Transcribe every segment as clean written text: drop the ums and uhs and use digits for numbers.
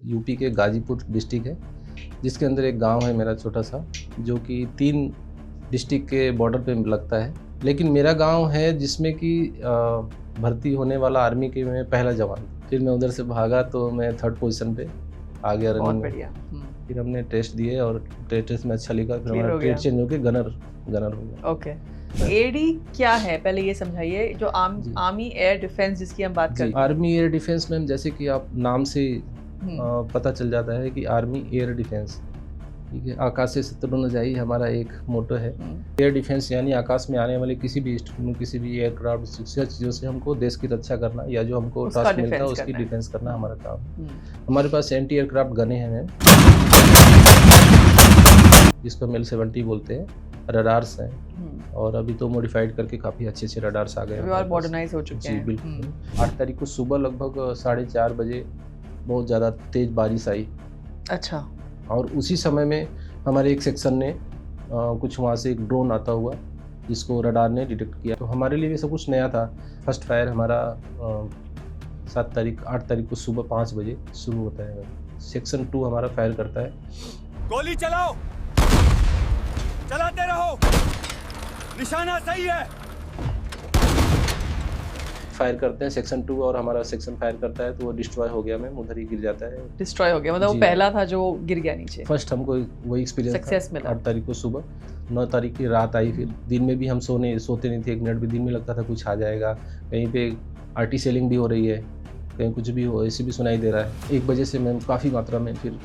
UP के Ghazipur district है, जिसके अंदर एक गांव है मेरा छोटा सा, जो कि 3 डिस्ट्रिक्ट के बॉर्डर पे लगता है। लेकिन मेरा गांव है जिसमें कि भर्ती होने वाला आर्मी के में पहला जवान। फिर मैं उधर से भागा तो मैं 3rd पोजीशन पे आ गया रनिंग में। बढ़िया। फिर हमने टेस्ट दिए और टेस्ट में अच्छा लिखा, फिर हमारा ट्रेड चेंज होकर गनर हो गया। ओके, एडी क्या है पहले ये समझाइए, जो आर्मी एयर डिफेंस जिसकी हम बात करते हैं। आर्मी एयर डिफेंस में जैसे कि आप नाम से पता चल जाता है कि आर्मी एयर डिफेंस, ठीक है। आकाश से शत्रु न जाई हमारा एक मोटो है। एयर डिफेंस यानी आकाश में आने वाले किसी भी किसी भी एयरक्राफ्ट चीज़ों से हमको देश की रक्षा करना, या जो हमको टास्क मिलता है उसकी डिफेंस करना हमारा काम है। हमारे पास एंटी एयरक्राफ्ट गने हैं, जिसको ML-70 बोलते हैं, रडार्स हैं, और अभी तो मॉडिफाइड करके काफ़ी अच्छे रडार्स आ गए हैं, और मॉडर्नाइज हो चुके हैं। बिल्कुल। 8 तारीख को सुबह लगभग 4:30 बजे बहुत ज़्यादा तेज़ बारिश आई। अच्छा। और उसी समय में हमारे एक सेक्शन ने कुछ वहाँ से एक ड्रोन आता हुआ, जिसको रडार ने डिटेक्ट किया। तो हमारे लिए भी सब कुछ नया था। फर्स्ट फायर हमारा 8 तारीख को सुबह 5 बजे शुरू होता है। सेक्शन 2 हमारा फायर करता है। गोली चलाओ, चलाते रहो, निशाना सही है। फायर करते हैं सेक्शन 2, और हमारा सेक्शन फायर करता है तो वो डिस्ट्रॉय हो गया, मैम उधर ही गिर जाता है। डिस्ट्रॉय हो गया मतलब वो पहला था जो गिर गया नीचे। फर्स्ट हमको वही एक्सपीरियंस सक्सेस मिला। 8 तारीख को सुबह, 9 तारीख की रात आई। फिर दिन में भी हम सोते नहीं थे एक मिनट भी। दिन में लगता था कुछ आ जाएगा, कहीं पे आर्टी सेलिंग भी हो रही है, कहीं कुछ भी हो, ऐसे भी सुनाई दे रहा है। 1 बजे से मैम काफ़ी मात्रा में फिर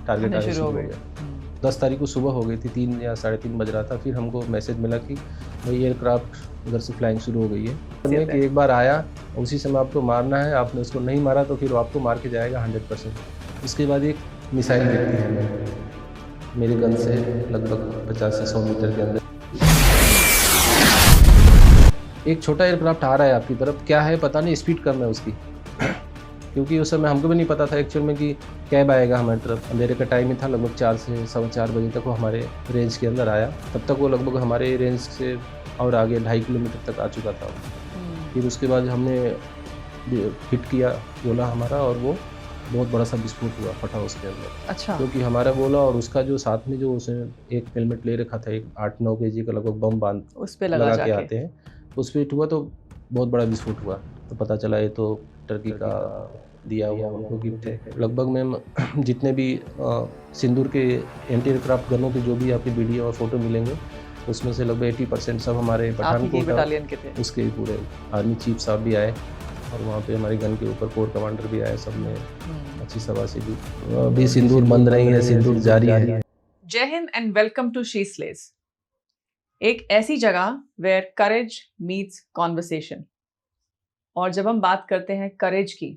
टारगेट आना शुरू हो गया। 10 तारीख को सुबह हो गई थी, 3 या 3:30 बज रहा था। फिर हमको मैसेज मिला कि भाई एयरक्राफ्ट उधर से फ्लाइंग शुरू हो गई है। कि एक बार आया, उसी समय आपको मारना है, आपने उसको नहीं मारा तो फिर आपको मार के जाएगा 100%। उसके बाद एक मिसाइल गिरती है मेरे गन से लगभग 50 से 100 मीटर के अंदर। एक छोटा एयरक्राफ्ट आ रहा है आपकी तरफ, क्या है पता नहीं, स्पीड कम है उसकी, क्योंकि उस समय हमको भी नहीं पता था एक्चुअल में कि कैब आएगा हमारी तरफ। अंधेरे का टाइम ही था, लगभग 4 से 4:15 बजे तक वो हमारे रेंज के अंदर आया। तब तक वो लगभग हमारे रेंज से और आगे 2.5 किलोमीटर तक आ चुका था। फिर उसके बाद हमने हिट किया गोला हमारा, और वो बहुत बड़ा सा विस्फोट हुआ, फटा उसके अंदर। अच्छा। क्योंकि हमारा गोला और उसका जो साथ में जो उसने एक हेलमेट ले रखा था, एक 8-9 केजी का लगभग बम बांध उस पे लगा के आते हैं, उस पर हिट हुआ तो बहुत बड़ा विस्फोट हुआ। तो पता चला ये तो टर्की का दिया हुआ उनको गिफ्ट है। लगभग मैम जितने भी सिंदूर के एंटी एयरक्राफ्ट गनों के जो भी आपकी वीडियो और फोटो मिलेंगे, उसमें से लगभग 80% सब हमारे पठानकोट बटालियन के थे। उसके पूरे आर्मी चीफ साहब भी आए, और वहाँ पे हमारी गन के ऊपर कोर कमांडर भी आए। सब ने अच्छी सभा से भी सिंदूर बंद नहीं है, सिंदूर जारी है। जय हिंद and welcome to she slays, एक ऐसी जगह वेयर करेज मीट्स कॉन्वर्सेशन। और जब हम बात करते हैं करेज की,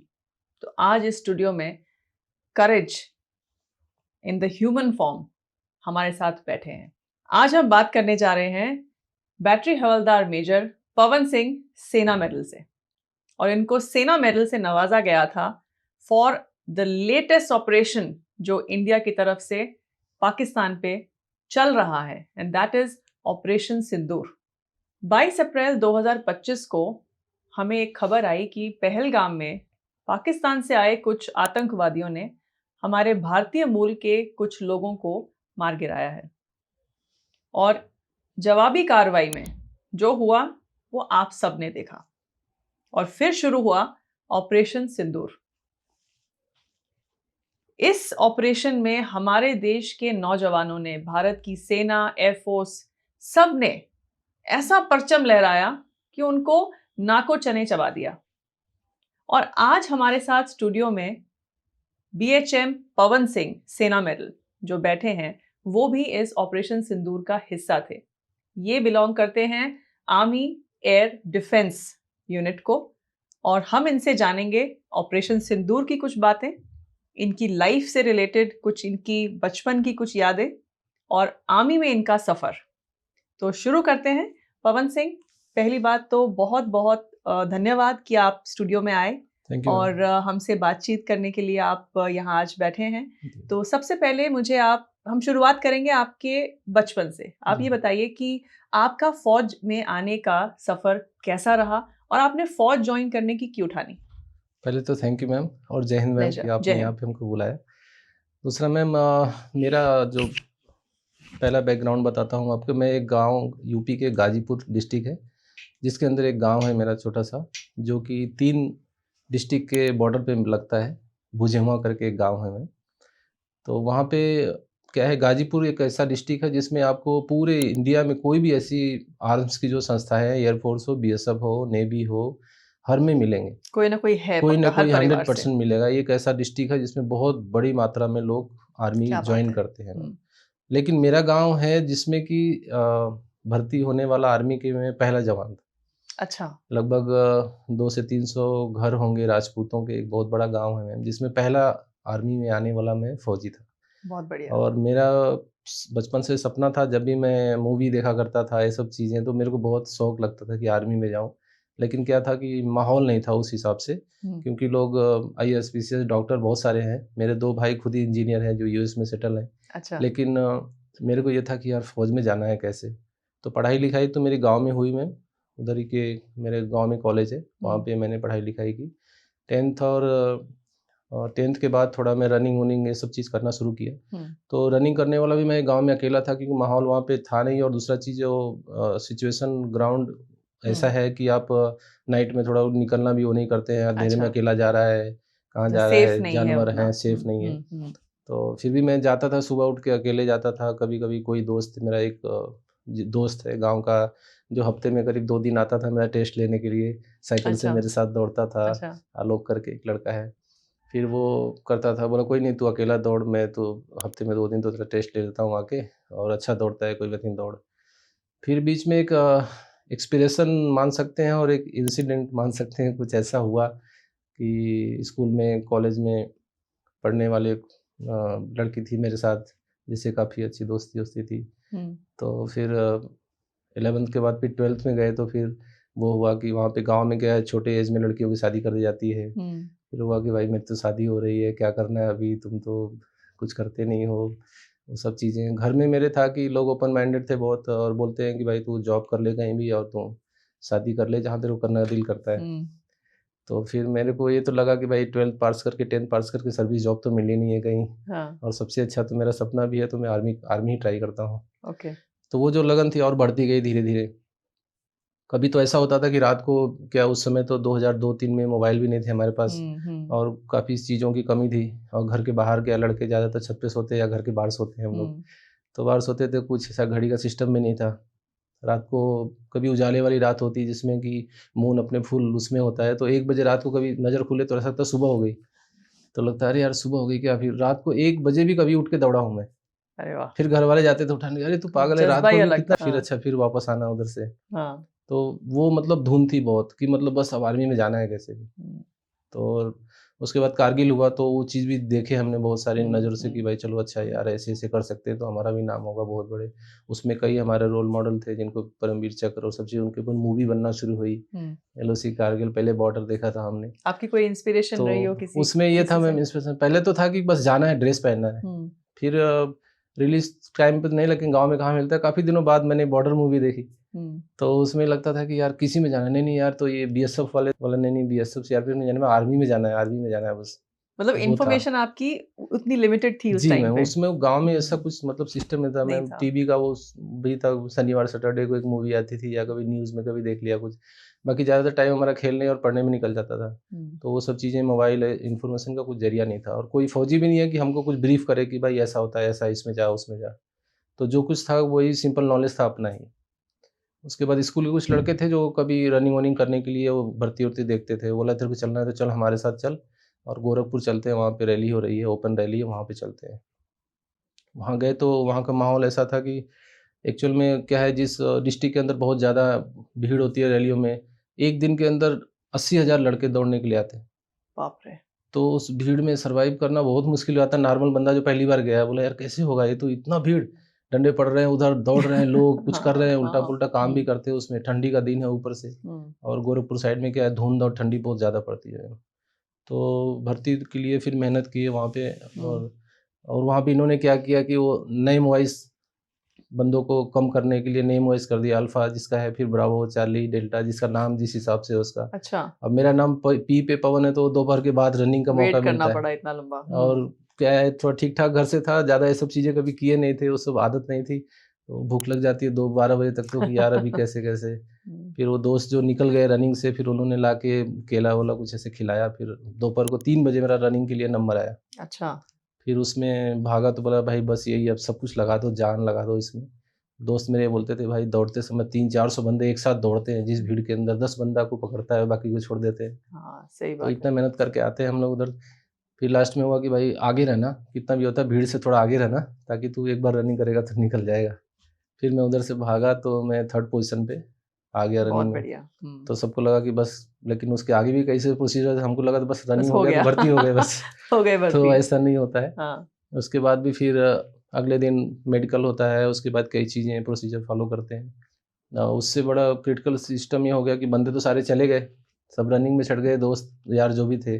तो आज इस स्टूडियो में करेज इन द ह्यूमन फॉर्म हमारे साथ बैठे हैं। आज हम बात करने जा रहे हैं बैटरी हवलदार मेजर पवन सिंह सेना मेडल से, और इनको सेना मेडल से नवाजा गया था फॉर द लेटेस्ट ऑपरेशन जो इंडिया की तरफ से पाकिस्तान पे चल रहा है, एंड दैट इज ऑपरेशन सिंदूर। 22 अप्रैल 2025 को हमें एक खबर आई कि पहलगाम में पाकिस्तान से आए कुछ आतंकवादियों ने हमारे भारतीय मूल के कुछ लोगों को मार गिराया है, और जवाबी कार्रवाई में जो हुआ वो आप सब ने देखा, और फिर शुरू हुआ ऑपरेशन सिंदूर। इस ऑपरेशन में हमारे देश के नौजवानों ने, भारत की सेना, एयरफोर्स, सब ने ऐसा परचम लहराया कि उनको नाको चने चबा दिया। और आज हमारे साथ स्टूडियो में BHM पवन सिंह सेना मेडल जो बैठे हैं, वो भी इस ऑपरेशन सिंदूर का हिस्सा थे। ये बिलोंग करते हैं आर्मी एयर डिफेंस यूनिट को, और हम इनसे जानेंगे ऑपरेशन सिंदूर की कुछ बातें, इनकी लाइफ से रिलेटेड कुछ, इनकी बचपन की कुछ यादें, और आर्मी में इनका सफर। तो शुरू करते हैं। पवन सिंह, पहली बात तो बहुत बहुत धन्यवाद कि आप स्टूडियो में आए और हमसे बातचीत करने के लिए आप यहाँ आज बैठे हैं। तो सबसे पहले हम शुरुआत करेंगे आपके बचपन से। आप ये बताइए कि आपका फौज में आने का सफर कैसा रहा, और आपने फौज ज्वाइन करने की क्यों ठानी? पहले तो थैंक यू मैम, और जय हिंद मैम Pleasure. कि जय आपने हिंद। यहाँ पे हमको बुलाया। दूसरा मैम, मेरा जो पहला बैकग्राउंड बताता हूँ आपको। मैं एक गांव, यूपी के गाजीपुर डिस्ट्रिक्ट है, जिसके अंदर एक गांव है मेरा छोटा सा, जो कि 3 डिस्ट्रिक्ट के बॉर्डर पे लगता है। भुजंगवा करके एक गांव है मैं। तो वहाँ पे क्या है, गाजीपुर एक ऐसा डिस्ट्रिक्ट है जिसमें आपको पूरे इंडिया में कोई भी ऐसी आर्म्स की जो संस्थाएं हैं, एयरफोर्स हो, बीएसएफ हो, नेवी हो, हर में मिलेंगे। कोई ना कोई है कोई ना पक्का हर कोई परिवार से। 100% मिलेगा। ये एक ऐसा डिस्ट्रिक्ट है जिसमें बहुत बड़ी मात्रा में लोग आर्मी क्या बात ज्वाइन है। करते हैं। लेकिन मेरा गांव है जिसमें कि भर्ती होने वाला आर्मी के में पहला जवान था। अच्छा। लगभग 200 से 300 घर होंगे राजपूतों के, एक बहुत बड़ा गांव है मैम, जिसमें पहला आर्मी में आने वाला मैं फौजी था। बहुत बढ़िया। और मेरा बचपन से सपना था, जब भी मैं मूवी देखा करता था ये सब चीज़ें, तो मेरे को बहुत शौक लगता था कि आर्मी में जाऊं। लेकिन क्या था कि माहौल नहीं था उस हिसाब से, क्योंकि लोग आईएएस पीसीएस डॉक्टर बहुत सारे हैं। मेरे 2 भाई खुद ही इंजीनियर हैं जो यूएस में सेटल हैं। अच्छा। लेकिन मेरे को ये था कि यार फौज में जाना है कैसे। तो पढ़ाई लिखाई तो मेरे गांव में हुई। मैं उधर ही के, मेरे गांव में कॉलेज है, वहाँ पे मैंने पढ़ाई लिखाई की 10th। और 10th के बाद थोड़ा मैं रनिंग वनिंग ये सब चीज़ करना शुरू किया। तो रनिंग करने वाला भी मैं गांव में अकेला था, क्योंकि माहौल वहाँ पे था नहीं। और दूसरा चीज़, जो सिचुएशन ग्राउंड ऐसा है कि आप नाइट में थोड़ा निकलना भी वो नहीं करते हैं, अंधेरे में अच्छा। अकेला जा रहा है, कहाँ जा रहा सेफ है, नहीं है जानवर उतना। हैं, सेफ नहीं है। तो फिर भी मैं जाता था, सुबह उठ के अकेले जाता था। कभी कभी कोई दोस्त, मेरा एक दोस्त है गांव का, जो हफ्ते में करीब 2 दिन आता था मेरा टेस्ट लेने के लिए, साइकिल से अच्छा। मेरे साथ दौड़ता था। अच्छा। आलोक करके एक लड़का है। फिर वो करता था, बोला कोई नहीं तू अकेला दौड़, मैं तो हफ्ते में 2 दिन तो तेरा टेस्ट ले लेता हूँ आके, और अच्छा दौड़ता है, कोई बात नहीं दौड़। फिर बीच में एक एक्सपीरेशन मान सकते हैं और एक इंसिडेंट मान सकते हैं, कुछ ऐसा हुआ कि स्कूल में, कॉलेज में पढ़ने वाले लड़की थी मेरे साथ, जिससे काफ़ी अच्छी दोस्ती वोस्ती थी। तो फिर 11th के बाद फिर 12th में गए, तो फिर वो हुआ कि वहाँ पे गांव में क्या है, छोटे एज में लड़कियों की शादी कर दी जाती है। फिर हुआ कि भाई मेरी तो शादी हो रही है, क्या करना है अभी, तुम तो कुछ करते नहीं हो। वो सब चीज़ें घर में मेरे था कि लोग ओपन माइंडेड थे बहुत, और बोलते हैं कि भाई तू जॉब कर ले कहीं भी, और तू शादी कर ले जहाँ तेरे को करना दिल करता है। तो फिर मेरे को ये तो लगा कि भाई 12th पास करके, 10th पास करके सर्विस जॉब तो मिली नहीं है कहीं। हाँ। और सबसे अच्छा तो मेरा सपना भी है, तो मैं आर्मी आर्मी ही ट्राई करता हूँ। ओके। तो वो जो लगन थी और बढ़ती गई धीरे धीरे। कभी तो ऐसा होता था कि रात को, क्या उस समय तो 2002-3 में मोबाइल भी नहीं थे हमारे पास, और काफ़ी चीज़ों की कमी थी। और घर के बाहर क्या, लड़के ज़्यादातर छत पे सोते या घर के बाहर सोते हैं हम लोग। तो बाहर सोते थे, कुछ ऐसा घड़ी का सिस्टम भी नहीं था। रात को कभी उजाले वाली रात होती जिसमें कि मून अपने फुल उसमें होता है, तो 1 बजे रात को कभी नज़र खुले तो ऐसा लगता है सुबह हो गई। तो लगता है अरे यार सुबह हो गई क्या। फिर रात को 1 बजे भी कभी उठ के दौड़ा हूँ मैं। अरे वाह। फिर घर वाले जाते थे उठाने, अरे तू पागल है, रात जज्बा को ही भी अलग कितना। था। फिर अच्छा, फिर वापस आना उधर से। हाँ। तो वो मतलब धुन थी बहुत, कि मतलब बस अब आर्मी में जाना है कैसे भी। तो उसके बाद कारगिल हुआ, तो वो चीज़ भी देखे हमने बहुत सारी नज़रों से कि भाई चलो अच्छा यार, ऐसे ऐसे कर सकते हैं तो हमारा भी नाम होगा बहुत बड़े। उसमें कई हमारे रोल मॉडल थे जिनको परमवीर चक्र और सब चीज़, उनके ऊपर मूवी बनना शुरू हुई। एलओसी कारगिल, पहले बॉर्डर देखा था हमने। आपकी कोई इंस्पिरेशन तो रही हो किसी उसमें ये था किसी मैम से? इंस्पिरेशन, पहले तो था कि बस जाना है, ड्रेस पहनना है। फिर रिलीज टाइम पे तो नहीं, लेकिन गांव में कहाँ मिलता है। काफ़ी दिनों बाद मैंने बॉर्डर मूवी देखी, तो उसमें लगता था कि यार किसी में जाना है। नहीं नहीं यार, तो ये बीएसएफ वाले वाला, नहीं नहीं बीएसएफ सीआरपीएफ में जाना है, आर्मी में जाना है, आर्मी में जाना है बस। मतलब वो था। इन्फॉर्मेशन आपकी उतनी लिमिटेड थी उस जी टाइम मैम, पे। उसमें गांव में ऐसा कुछ मतलब सिस्टम नहीं था नहीं मैम। था। टीवी का वो भी था, शनिवार सैटरडे को एक मूवी आती थी, या कभी न्यूज़ में कभी देख लिया कुछ। बाकी ज़्यादातर टाइम हमारा खेलने और पढ़ने में निकल जाता था। तो वो सब चीज़ें, मोबाइल इन्फॉर्मेशन का कुछ जरिया नहीं था, और कोई फौजी भी नहीं है कि हमको कुछ ब्रीफ करे कि भाई ऐसा होता है, ऐसा इसमें जा उसमें जा। तो जो कुछ था वही सिंपल नॉलेज था अपना ही। उसके बाद स्कूल के कुछ लड़के थे जो कभी रनिंग वनिंग करने के लिए वो भर्ती वर्ती देखते थे, बोला तेरे को चलना है तो चल हमारे साथ चल, और गोरखपुर चलते हैं, वहाँ पे रैली हो रही है, ओपन रैली है, वहाँ पे चलते हैं। वहाँ गए तो वहाँ का माहौल ऐसा था कि एक्चुअल में क्या है, जिस डिस्ट्रिक्ट के अंदर बहुत ज़्यादा भीड़ होती है रैलियों में, एक दिन के अंदर 80,000 लड़के दौड़ने के लिए आते हैं। बाप रे। तो उस भीड़ में सर्वाइव करना बहुत मुश्किल हो जाता है। नॉर्मल बंदा जो पहली बार गया है बोला यार कैसे होगा, ये तो इतना भीड़, डंडे पड़ रहे हैं, उधर दौड़ रहे हैं लोग, कुछ कर रहे हैं, उल्टा पुल्टा काम भी करते हैं उसमें, ठंडी का दिन है ऊपर से। और गोरखपुर साइड में क्या है, धुंध और ठंडी बहुत ज़्यादा पड़ती है। तो भर्ती के लिए फिर मेहनत की है वहाँ पे। और वहाँ पे इन्होंने क्या किया कि वो नए मोबाइल बंदों को कम करने के लिए नेम वाइज कर दिया, अल्फा जिसका है, फिर ब्रावो, चार्ली, डेल्टा, जिसका नाम जिस हिसाब से है उसका। अच्छा, अब मेरा नाम पी पे पवन है, तो दोपहर के बाद रनिंग का वेट मौका करना मिलता है। पड़ा इतना लंबा। और क्या है, थोड़ा ठीक ठाक घर से था, ज़्यादा ये सब चीज़ें कभी किए नहीं थे, वो सब आदत नहीं थी, तो भूख लग जाती है 2-12 बजे तक, तो कि यार अभी कैसे कैसे। फिर वो दोस्त जो निकल गए रनिंग से, फिर उन्होंने ला के केला वेला कुछ ऐसे खिलाया, फिर दोपहर को 3 बजे मेरा रनिंग के लिए नंबर आया। अच्छा, फिर उसमें भागा तो बोला भाई बस यही, अब सब कुछ लगा दो, जान लगा दो इसमें। दोस्त मेरे बोलते थे भाई दौड़ते समय 300-400 बंदे एक साथ दौड़ते हैं, जिस भीड़ के अंदर 10 बंदा को पकड़ता है, बाकी को छोड़ देते हैं। हाँ, सही तो बात इतना है। मेहनत करके आते हैं हम लोग उधर। फिर लास्ट में हुआ कि भाई आगे रहना, कितना भी होता है भीड़ से थोड़ा आगे रहना, ताकि तू एक बार रनिंग करेगा तो निकल जाएगा। फिर मैं उधर से भागा तो मैं 3rd पोजीशन पे आ गया बहुत रनिंग में। बढ़िया। तो सबको लगा कि बस, लेकिन उसके आगे भी कैसे प्रोसीजर है, हमको लगा तो बस बस रनिंग हो हो गया तो गया। भर्ती हो गए बस। हो गए तो भर्ती। ऐसा नहीं होता है। हाँ, उसके बाद भी फिर अगले दिन मेडिकल होता है, उसके बाद कई चीज़ें प्रोसीजर फॉलो करते हैं। उससे बड़ा क्रिटिकल सिस्टम ये हो गया कि बंदे तो सारे चले गए, सब रनिंग में चढ़ गए, दोस्त यार जो भी थे,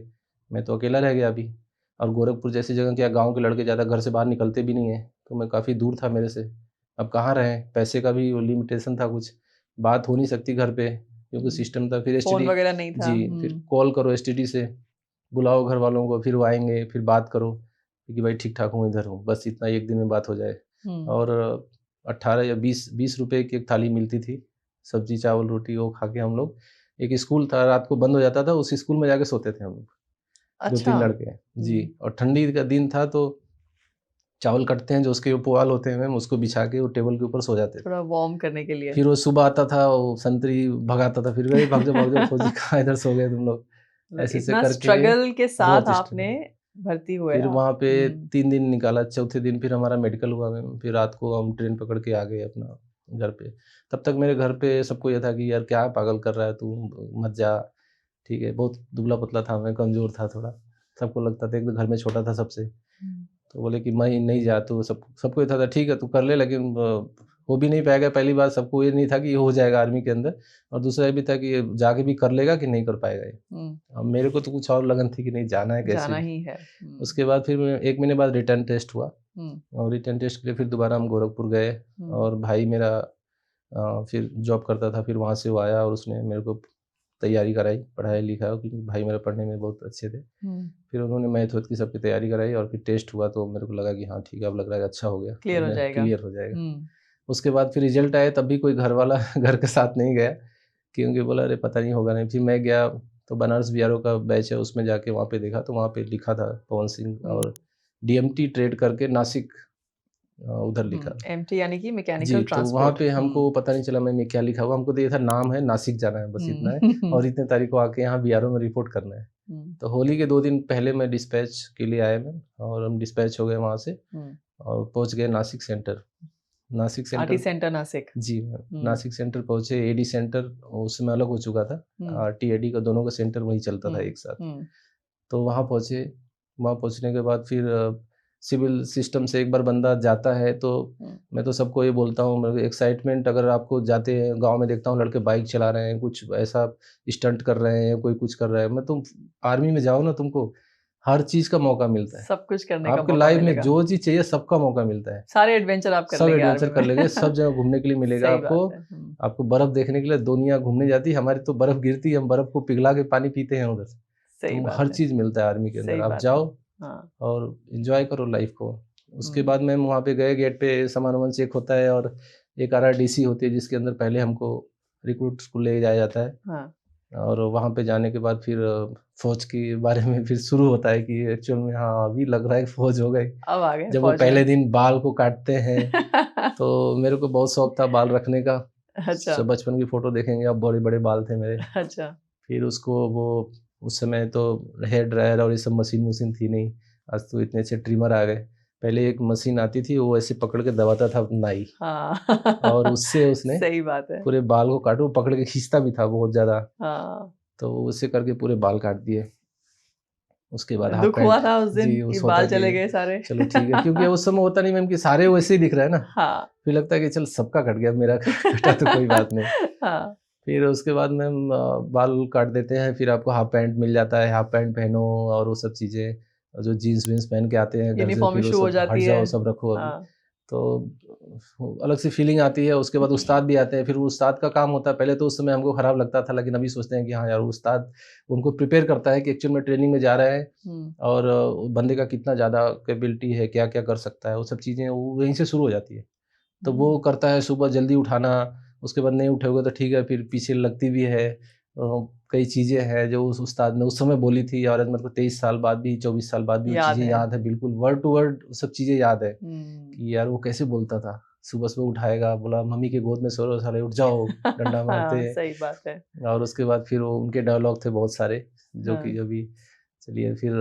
मैं तो अकेला रह गया अभी। और गोरखपुर जैसी जगह क्या, गांव के लड़के ज़्यादा घर से बाहर निकलते भी नहीं हैं, तो मैं काफ़ी दूर था मेरे से। अब कहाँ रहें, पैसे का भी लिमिटेशन था कुछ, बात हो नहीं सकती घर पे क्योंकि सिस्टम था। फिर फ़ोन एसटीडी, वगैरह नहीं था। जी, फिर कॉल करो एसटीडी से, बुलाओ घर वालों को, फिर वो आएँगे, फिर बात करो कि भाई ठीक-ठाक हूँ, इधर हूँ, बस इतना एक दिन में बात हो जाए। हुँ, और 18 या 20 रुपए की एक थाली मिलती थी, सब्जी, चावल, रोटी, वो खा के हम लोग, एक स्कूल था, रात को बंद हो जाता था, उस स्कूल में जाके सोते थे हम लोग, अच्छा। 2-3 लड़के। जी, हुँ, और ठंडी का दिन था तो चावल कटते हैं, जो उसके पुआल होते हैं मैम, उसको बिछा के वो टेबल के ऊपर सो जाते थे। थोड़ा वार्म करने के लिए। फिर वो सुबह आता था, वो संतरी भगाता था, फिर, "अरे भाग जाओ फौजी, कहाँ इधर सो गए तुम लोग?" मतलब ऐसे-ऐसे इतना करके स्ट्रगल के साथ बहुत आपने स्ट्रगल। भर्ती हुए फिर आप। वहाँ पे हुँ, 3 दिन निकाला, चौथे दिन फिर हमारा मेडिकल हुआ मैम, फिर रात को हम ट्रेन पकड़ के आ गए अपना घर पे। तब तक मेरे घर पे सबको ये था कि यार क्या पागल कर रहा है तू, मत जा, ठीक है। बहुत दुबला-पतला था मैं, कमज़ोर था थोड़ा, सबको लगता था, एक तो घर में छोटा था सबसे। हुँ, तो बोले कि मैं नहीं जा, तो सबको ये था ठीक है तू कर ले, लेकिन हो भी नहीं पाएगा। पहली बात, सबको ये नहीं था कि ये हो जाएगा आर्मी के अंदर, और दूसरा ये भी था कि ये जाके भी कर लेगा कि नहीं कर पाएगा ये। हुँ, अब मेरे को तो कुछ और लगन थी कि नहीं, जाना है कैसे जाना भी। ही है। हुँ, उसके बाद फिर मैं 1 महीने बाद रिटर्न टेस्ट हुआ, हुँ, और रिटर्न टेस्ट के लिए फिर दोबारा हम गोरखपुर गए। हुँ, और भाई मेरा फिर जॉब करता था, फिर वहाँ से वो आया और उसने मेरे को तैयारी कराई, पढ़ाई-लिखाई, क्योंकि भाई मेरा पढ़ने में बहुत अच्छे थे। हुँ, फिर उन्होंने मैथ-वैथ की सबकी तैयारी कराई, और फिर टेस्ट हुआ तो मेरे को लगा कि हाँ ठीक है, अब लग रहा है अच्छा हो गया, क्लियर अब हो मैं जाएगा। क्लियर हो जाएगा। हुँ, उसके बाद फिर रिज़ल्ट आए, तब भी कोई घर वाला घर के साथ नहीं गया, क्योंकि बोला अरे पता नहीं होगा नहीं। फिर मैं गया तो बनारस बीआरओ का बैच है, उसमें जाके वहाँ पे देखा, तो वहाँ पे लिखा था पवन सिंह, हुँ, और डीएमटी ट्रेड करके नासिक, उधर लिखा। एमटी यानी कि मैकेनिकल जी, तो वहाँ ट्रांसपोर्ट। पे हमको हुँ, पता नहीं चला मैम ये क्या लिखा हुआ, हमको तो ये था नाम है, नासिक जाना है, बस इतना है, हुँ, और इतने तारीख को आके यहाँ बीआरओ में रिपोर्ट करना है। हुँ, तो होली के 2 दिन पहले मैं डिस्पैच के लिए आया मैम, और हम डिस्पैच हो गए वहाँ से, हुँ, और पहुँच गए Nashik centre. Nashik RT centre, centre Nashik. जी मैम, हुँ, नासिक सेंटर पहुँचे, एडी सेंटर उस समय अलग हो चुका था। हुँ, आरटी, एडी का दोनों का सेंटर वहीं चलता था हुँ, एक साथ। हुँ, तो वहाँ पहुँचे, वहाँ पहुँचने के बाद फिर सिविल सिस्टम से एक बार बंदा जाता है तो हुँ, मैं तो सबको ये बोलता हूँ, मेरे को एक्साइटमेंट, अगर आपको जाते हैं गाँव में देखता हूँ लड़के बाइक चला रहे हैं, कुछ ऐसा स्टंट कर रहे हैं, कोई कुछ कर रहा है, मैं तुम आर्मी में जाओ ना, तुमको हर चीज़ का मौका मिलता है। सब कुछ करने का आपके मौका लाइफ में मिलेगा। जो चीज़ चाहिए सबका मौका मिलता है। सारे एडवेंचर आप कर सब लेंगे एडवेंचर आर्मी कर में। लेंगे, सब जगह घूमने के लिए मिलेगा सही आपको। बात है। हुँ, आपको बर्फ़ देखने के लिए दुनिया घूमने जाती है, हमारी तो बर्फ़ गिरती है, हम बर्फ़ को पिघला के पानी पीते हैं उधर। सही तो बात हर है, चीज़ मिलता है आर्मी के अंदर, सही आप बात है। जाओ हाँ, और एन्जॉय करो लाइफ़ को। उसके हुँ, बाद मैम वहाँ पे गए, गेट पे सामान-वामान चेक होता है, और एक आरआरडीसी होती है जिसके अंदर पहले हमको रिक्रूट्स को ले जाया जाता है, हाँ, और वहाँ पे जाने के बाद फिर फ़ौज के बारे में फिर शुरू होता है कि एक्चुअल में हाँ, अभी लग रहा है फ़ौज हो गई। अब आ गए जब वो फ़ौज पहले में। दिन बाल को काटते हैं, तो मेरे को बहुत शौक था बाल रखने का। अच्छा, सब बचपन की फ़ोटो देखेंगे आप, बड़े-बड़े बाल थे मेरे। अच्छा, फिर उसको वो, उस समय तो हेयर ड्रायर और ये सब मशीन-वशीन थी नहीं। आज तो इतने अच्छे ट्रिमर आ गए। पहले एक मशीन आती थी, वो ऐसे पकड़ के दबाता था नाई, हाँ। और उससे उसने सही बात है। पूरे बाल को काटो, वो पकड़ के खींचता भी था बहुत ज़्यादा, हाँ, तो उससे करके पूरे बाल काट दिए। उसके बाद हाफ दुःख हुआ पैंट, था उस दिन जी, कि उस होता बाल कि चले गए सारे? चलो ठीक है, क्योंकि उस समय होता नहीं मैम कि सारे वैसे ही दिख रहे हैं ना, हाँ। फिर लगता है कि चल सबका कट गया, मेरा कटा तो कोई बात नहीं। हाँ, फिर उसके बाद मैम बाल काट देते हैं, फिर आपको हाफ पैंट मिल जाता है, हाफ पैंट पहनो, और वो सब चीज़ें, जो जीन्स-वीन्स पहन के आते हैं घर से, यूनिफ़ॉर्म फिर वो इश्यू हो सब हट जाती है। जाओ, सब रखो अभी। हाँ, तो अलग सी फीलिंग आती है। उसके बाद उस्ताद भी आते हैं, फिर वो उस्ताद का काम होता है। पहले तो उस समय हमको ख़राब लगता था, लेकिन अभी सोचते हैं कि हाँ यार, उस्ताद उनको प्रिपेयर करता है कि एक्चुअल में ट्रेनिंग में जा रहे हैं और बंदे का कितना ज़्यादा कैपेबिलिटी है, क्या-क्या कर सकता है, वो सब चीज़ें वो वहीं से शुरू हो जाती है। तो वो करता है सुबह जल्दी उठाना, उसके बाद नहीं उठोगे तो ठीक है, फिर पीछे लगती भी है। कई चीज़ें हैं जो उस उस्ताद ने उस समय बोली थी और आज मेरे को 23 साल बाद भी, 24 साल बाद भी वो याद चीज़ें है। याद है, बिल्कुल वर्ड टू वर्ड सब चीज़ें याद है कि यार वो कैसे बोलता था। सुबह-सुबह उठाएगा, बोला मम्मी की गोद में सो रहे हो साले, उठ जाओ, डंडा मारते हाँ, हैं। सही बात है। और उसके बाद फिर वो उनके डायलॉग थे बहुत सारे, जो कि हाँ, अभी चलिए फिर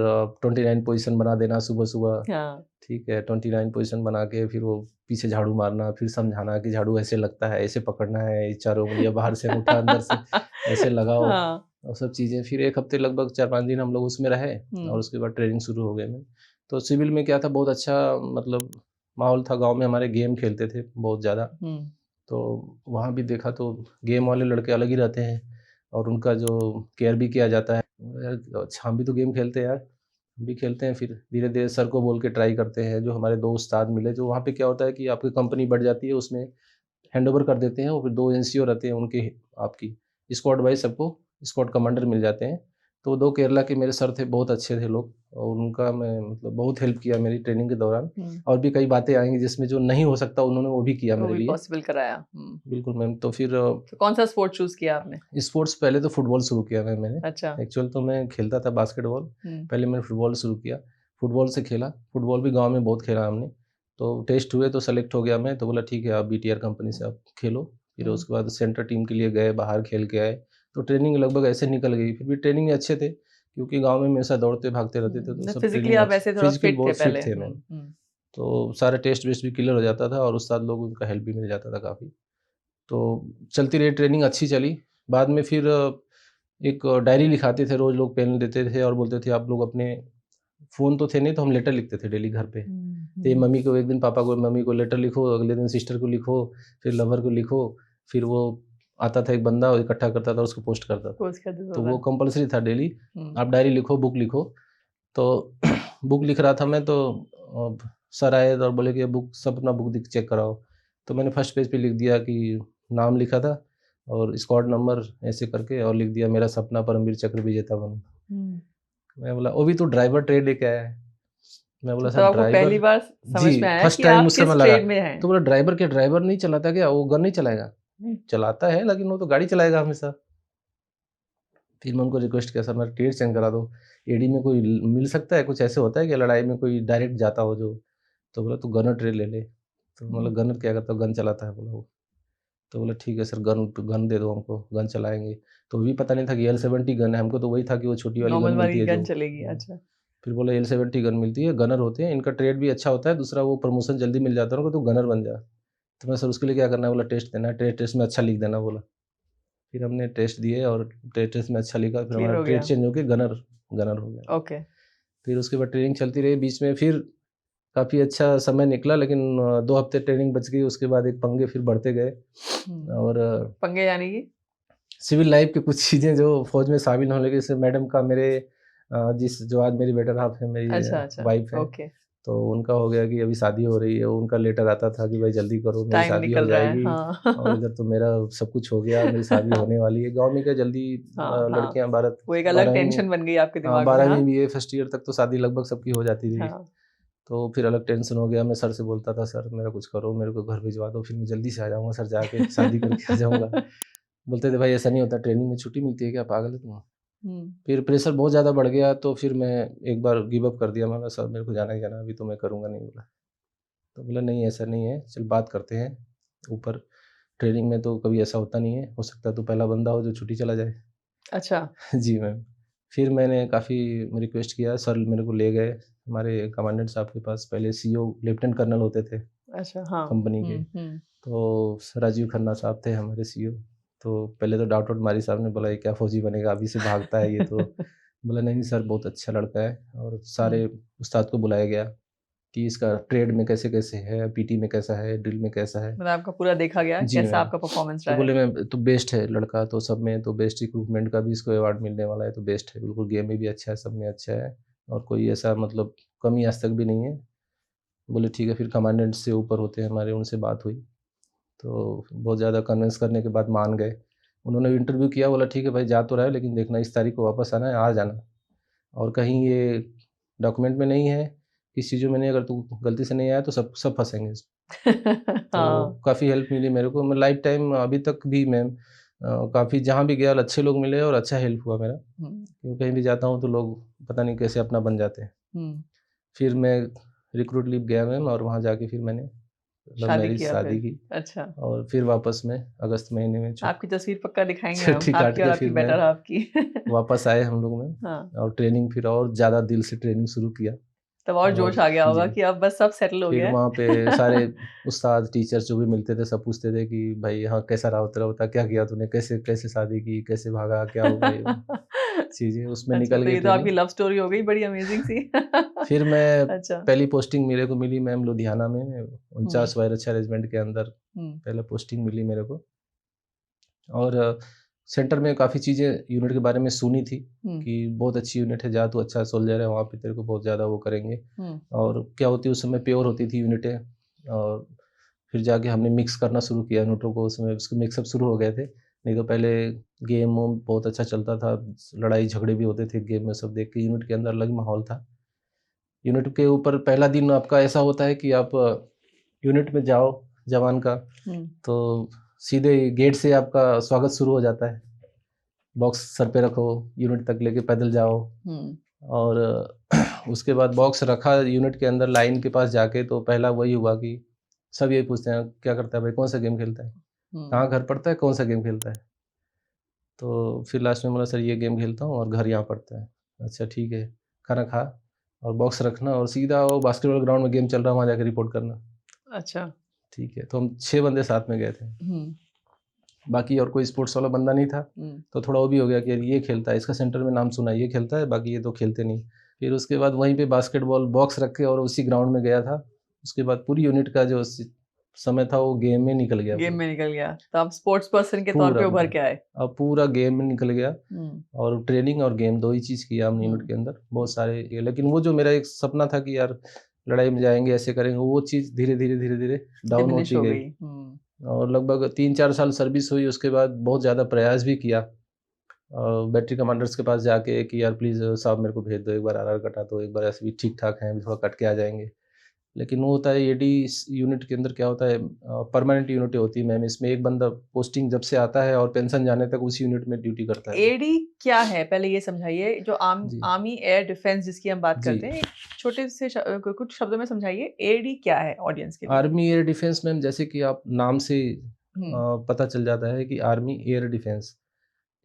29 पोज़ीशन बना देना सुबह-सुबह। हाँ, ठीक है, 29 पोज़ीशन बना के फिर वो पीछे झाड़ू मारना, फिर समझाना कि झाड़ू ऐसे लगता है, ऐसे पकड़ना है, ये चारों उँगलियाँ बाहर से अंगूठा अंदर से ऐसे लगाओ, हाँ, और सब चीज़ें। फिर 1 हफ़्ते लगभग 4-5 दिन हम लोग उसमें रहे और उसके बाद ट्रेनिंग शुरू हो गई में। तो सिविल में क्या था, बहुत अच्छा मतलब माहौल था। गाँव में हमारे गेम खेलते थे बहुत ज़्यादा। हुँ, तो वहाँ भी देखा तो गेम वाले लड़के अलग ही रहते हैं और उनका जो केयर भी किया जाता है। यार अच्छा, हम भी तो गेम खेलते हैं यार, हम भी खेलते हैं। फिर धीरे-धीरे सर को बोल के ट्राई करते हैं। जो हमारे 2 उस्ताद मिले, जो वहाँ पे क्या होता है कि आपकी कंपनी बढ़ जाती है, उसमें हैंडओवर कर देते हैं और फिर 2 एनसीओ रहते हैं उनके, आपकी स्क्वाड वाइज़ सबको स्क्वाड कमांडर मिल जाते हैं। तो 2 केरला के मेरे सर थे, बहुत अच्छे थे लोग और उनका मैं मतलब बहुत हेल्प किया मेरी ट्रेनिंग के दौरान। हुँ, और भी कई बातें आएँगी जिसमें जो नहीं हो सकता उन्होंने वो भी किया वो मेरे भी लिए। पॉसिबल कराया। बिल्कुल मैम। तो फिर तो कौन-सा स्पोर्ट चूज़ किया आपने? स्पोर्ट्स पहले तो फुटबॉल शुरू किया मैंने। अच्छा, एक्चुअल तो मैं खेलता था बास्केटबॉल, हुँ, पहले मैंने फुटबॉल शुरू किया। फुटबॉल से खेला, फुटबॉल भी गाँव में बहुत खेला हमने। तो टेस्ट हुए तो सेलेक्ट हो गया मैं, तो बोला ठीक है आप बीटीआर कंपनी से आप खेलो। फिर हुँ, उसके बाद सेंटर टीम के लिए गए, बाहर खेल के आए। तो ट्रेनिंग लगभग ऐसे निकल गई। फिर भी ट्रेनिंग में अच्छे थे, क्योंकि गाँव में हमेशा दौड़ते भागते रहते थे, तो मतलब सब फिज़िकली ट्रेनिंग आप अच्छी, वैसे थोड़ा फिज़िकल फिट थे बहुत फिट पहले। थे मैम। तो सारे टेस्ट वेस्ट भी क्लियर हो जाता था और उस्ताद लोगों का हेल्प भी मिल जाता था काफ़ी। तो चलती रही ट्रेनिंग, अच्छी चली। बाद में फिर एक डायरी लिखाते थे, रोज़ लोग पेन देते थे और बोलते थे आप लोग अपने, फ़ोन तो थे नहीं तो हम लेटर लिखते थे डेली घर पे। तो ये मम्मी को एक दिन पापा को, मम्मी को लेटर लिखो, अगले दिन सिस्टर को लिखो, फिर लवर को लिखो, फिर वो आता था एक बंदा और इकट्ठा करता था, उसको पोस्ट करता था। कोर्स कर तो देता वो था। कंपल्सरी था डेली, हुँ, आप डायरी लिखो, बुक लिखो। तो बुक लिख रहा था मैं, तो सर आए और बोले कि ये बुक, सब अपना बुक दिख चेक कराओ। तो मैंने फर्स्ट पेज पे लिख दिया कि नाम लिखा था और स्क्वाड नंबर ऐसे करके, और लिख दिया मेरा सपना परमवीर चक्र विजेता बनूँ। हुँ। मैं बोला वो भी तो ड्राइवर ट्रेड लेके आया है। मैं तो बोला तब सर आपको पहली ड्राइवर? बार समझ में जी, आया फर्स्ट कि टाइम आप उस समय किस लगा। ट्रेड में हैं। तो बोला ड्राइवर क्या, ड्राइवर नहीं चलाता क्या? वो गन नहीं चलाएगा? नहीं, चलाता है लेकिन वो तो गाड़ी चलाएगा हमेशा। फिर मैं उनको रिक्वेस्ट किया, सर मेरा ट्रेड चेंज करा दो। एडी में कोई ल मिल सकता है? कुछ ऐसे होता है कि लड़ाई में कोई डायरेक्ट जाता हो जो? तो बोला तू गनर ट्रेड ले ले। तो बोला हुँ, गनर क्या करता है? गन चलाता है बोला वो। तो बोला ठीक है सर, गन दे दो हमको, गन चलाएँगे। तो वो भी पता नहीं था कि L70 गन है, हमको तो वही था कि वो छोटी वाली गन नॉर्मल मिलती वाली है जो। गन चलेगी। अच्छा। फिर बोला L70 गन मिलती है, गनर होते हैं, इनका ट्रेड भी अच्छा होता है, दूसरा वो प्रमोशन जल्दी मिल जाता है उनको, तू गनर बन जा। तो मैं सर उसके लिए क्या करना है? बोला टेस्ट देना है, टेस्ट में अच्छा लिख देना बोला। फिर हमने टेस्ट दिए और टेस्ट में अच्छा लिखा, फिर क्लियर हमारा हो ट्रेड गया। चेंज होके गनर गनर हो गया। ओके। फिर उसके बाद ट्रेनिंग चलती रही, बीच में फिर काफ़ी अच्छा समय निकला, लेकिन 2 हफ्ते ट्रेनिंग बच गई, उसके बाद एक पंगे फिर बढ़ते गए हुँ, और पंगे यानी कि? सिविल लाइफ़ की कुछ चीज़ें जो फ़ौज में शामिल होने लगी, जैसे मैडम का मेरे जिस जो आज मेरी बेटर हाफ़ है, मेरी अच्छा, अच्छा। वाइफ़ है, ओके। तो उनका हो गया कि अभी शादी हो रही है, उनका लेटर आता था कि भाई जल्दी करो मेरी टाइम शादी हो निकल रहा है। जाएगी, और हाँ। इधर तो मेरा सब कुछ हो गया, मेरी शादी होने वाली है। गाँव में क्या जल्दी हाँ, हाँ। लड़कियाँ 12 वो एक अलग 12वीं टेंशन बन गई आपके हाँ, दिमाग में, 12वीं हाँ? बीए फर्स्ट ईयर तक तो शादी लगभग सबकी हो जाती थी। हाँ। तो फिर अलग टेंशन हो गया, मैं सर से बोलता था सर मेरा कुछ करो, मेरे को घर भिजवा दो, फिर मैं जल्दी से आ जाऊँगा सर, जाके शादी करके आ जाऊँगा। बोलते थे भाई ऐसा नहीं होता, ट्रेनिंग में छुट्टी मिलती है क्या, पागल है तुम? हुँ, फिर प्रेशर बहुत ज़्यादा बढ़ गया, तो फिर मैं एक बार गिव अप कर दिया, मैं बोला सर मेरे को जाना ही जाना है, अभी तो मैं करूँगा नहीं बोला। तो बोला नहीं ऐसा नहीं है, चल बात करते हैं ऊपर, ट्रेनिंग में तो कभी ऐसा होता नहीं है, हो सकता है तू पहला बंदा हो जो छुट्टी चला जाए। अच्छा। जी मैम। फिर मैंने काफ़ी रिक्वेस्ट किया, सर मेरे को ले गए हमारे कमांडेंट साहब के पास, पहले सीओ लेफ्टिनेंट कर्नल होते थे अच्छा, हाँ। कंपनी के। हुँ, हुँ। तो राजीव खन्ना साहब थे हमारे सीईओ। तो पहले तो डाँट वाट मारी साहब ने, बोला ये क्या फ़ौजी बनेगा, अभी से भागता है ये तो। बोला नहीं, नहीं सर बहुत अच्छा लड़का है, और हुँ, सारे उस्ताद को बुलाया गया कि इसका ट्रेड में कैसे-कैसे है, पीटी में कैसा है, ड्रिल में कैसा है। मतलब आपका पूरा देखा गया, जी कैसा मैम। आपका परफ़ॉर्मेंस तो रहा है? बोले मैं तो बेस्ट है लड़का, तो सब में तो बेस्ट रिक्रूटमेंट का भी इसको अवार्ड मिलने वाला है, तो बेस्ट है, बिल्कुल गेम में भी अच्छा है, सब में अच्छा है, और कोई ऐसा मतलब कमी आज तक भी नहीं है। बोले ठीक है। फिर कमांडेंट से ऊपर होते हैं हमारे, उनसे बात हुई तो बहुत ज़्यादा कन्विंस करने के बाद मान गए। उन्होंने इंटरव्यू किया, बोला ठीक है भाई जा तो रहा है लेकिन देखना इस तारीख को वापस आना है, आ जाना, और कहीं ये डॉक्यूमेंट में नहीं है, किसी चीज़ों में नहीं, अगर तू गलती से नहीं आया तो सब सब फंसेंगे इसमें। तो हाँ। काफ़ी हेल्प मिली मेरे को। मैं लाइफ टाइम अभी तक भी मैं काफ़ी जहाँ भी गया अच्छे लोग मिले और अच्छा हेल्प हुआ मेरा। क्योंकि कहीं भी जाता हूँ तो लोग पता नहीं कैसे अपना बन जाते हैं। फिर मैं रिक्रूट लीव गया मैम, और वहाँ जाके फिर मैंने लव शादी मैरिज किया शादी फिर? की, अच्छा। और फिर वापस में अगस्त महीने में आपकी तस्वीर पक्का दिखाएंगे हम, छुट्टी काट आपकी और के आपकी फिर बेटर मैं हाफ की। वापस आए हम लोग में, हाँ, और ट्रेनिंग फिर और ज़्यादा दिल से ट्रेनिंग शुरू किया। तब और जोश आ गया होगा जी, कि अब बस सब सेटल हो फिर गया है। वहाँ पे सारे उस्ताद टीचर्स जो भी मिलते थे सब पूछते थे कि भाई यहाँ कैसा रहा तेरा, बता क्या किया तूने, कैसे कैसे शादी की, कैसे भागा, क्या हुआ, ये वो चीज़ें उसमें अच्छा, निकल तो गई ये तो आपकी ट्रेनिंग। लव स्टोरी हो गई बड़ी अमेजिंग सी। फिर मैं अच्छा। पहली पोस्टिंग मेरे को मिली मैम लुधियाना में, 49 वायरस रेजिमेंट के अंदर हम्म, पहले पोस्टिंग मिली मेरे को। और सेंटर में काफ़ी चीज़ें यूनिट के बारे में सुनी थी हम्म, कि बहुत अच्छी यूनिट है, जा तू अच्छा सोल्जर है, वहाँ पे तेरे को बहुत ज़्यादा वो करेंगे। हम्म, और क्या होती है उस समय प्योर होती थी यूनिटें, और फिर जाके हमने मिक्स करना शुरू किया यूनिटों को, उसमें उसके मिक्सअप शुरू हो गए थे। नहीं तो पहले गेम वूम बहुत अच्छा चलता था, लड़ाई झगड़े भी होते थे गेम में, सब देख के यूनिट के अंदर अलग माहौल था। यूनिट के ऊपर पहला दिन आपका ऐसा होता है कि आप यूनिट में जाओ जवान का, हम्म, तो सीधे गेट से आपका स्वागत शुरू हो जाता है। बॉक्स सर पे रखो, यूनिट तक लेके पैदल जाओ, हम्म, और उसके बाद बॉक्स रखा यूनिट के अंदर लाइन के पास जाके, तो पहला वही हुआ कि सब यही पूछते हैं क्या करता है भाई, कौन सा गेम खेलता है, हम्म, कहाँ घर पड़ता है, कौन सा गेम खेलता है। तो फिर लास्ट में बोला सर ये गेम खेलता हूँ और घर यहाँ पड़ता है। अच्छा ठीक है, खाना खा और बॉक्स रखना और सीधा वो बास्केटबॉल ग्राउंड में गेम चल रहा है वहाँ जाके रिपोर्ट करना। अच्छा। ठीक है, तो हम 6 बंदे साथ में गए थे, हम्म, बाकी और कोई स्पोर्ट्स वाला बंदा नहीं था। हम्म, तो थोड़ा वो भी हो गया कि यार ये खेलता है, इसका सेंटर में नाम सुना है, ये खेलता है, बाकी ये तो खेलते नहीं। फिर उसके बाद वहीं पे बास्केटबॉल बॉक्स रख के और उसी ग्राउंड में गया था। उसके बाद पूरी यूनिट का जो समय था वो गेम में निकल गया गेम पूरा। में निकल गया तो आप स्पोर्ट्स पर्सन के तौर पूरा पे उभर पूरा के आए। अब पूरा गेम में निकल गया, हम्म, और ट्रेनिंग और गेम दो ही चीज़ किया हमने यूनिट हम्म, के अंदर बहुत सारे लेकिन वो जो मेरा एक सपना था कि यार लड़ाई में जाएंगे ऐसे करेंगे, वो चीज़ धीरे धीरे धीरे धीरे डाउन डिमिनिश होती हो गई। गई। हम्म, और लगभग 3-4 साल सर्विस हुई, उसके बाद बहुत ज़्यादा प्रयास भी किया बैटरी कमांडर्स के पास जाके कि यार प्लीज़ साहब मेरे को भेज दो, एक बार आरआर कटा दो, एक बार ऐसे भी ठीक ठाक हैं, अभी थोड़ा कट के आ जाएंगे। लेकिन वो होता है एडी यूनिट के अंदर क्या होता है, परमानेंट यूनिट होती है मैम, इसमें एक बंदा पोस्टिंग जब से आता है और पेंशन जाने तक उसी यूनिट में ड्यूटी करता है वो। एडी क्या है पहले ये समझाइए, जो जी आर्मी एयर डिफेंस जिसकी हम बात जी, करते हैं, एक छोटे से कुछ शब्दों में समझाइए एडी क्या है ऑडियंस के लिए। आर्मी एयर डिफेंस मैम, जैसे कि आप नाम से हम्म, पता चल जाता है कि आर्मी एयर डिफेंस,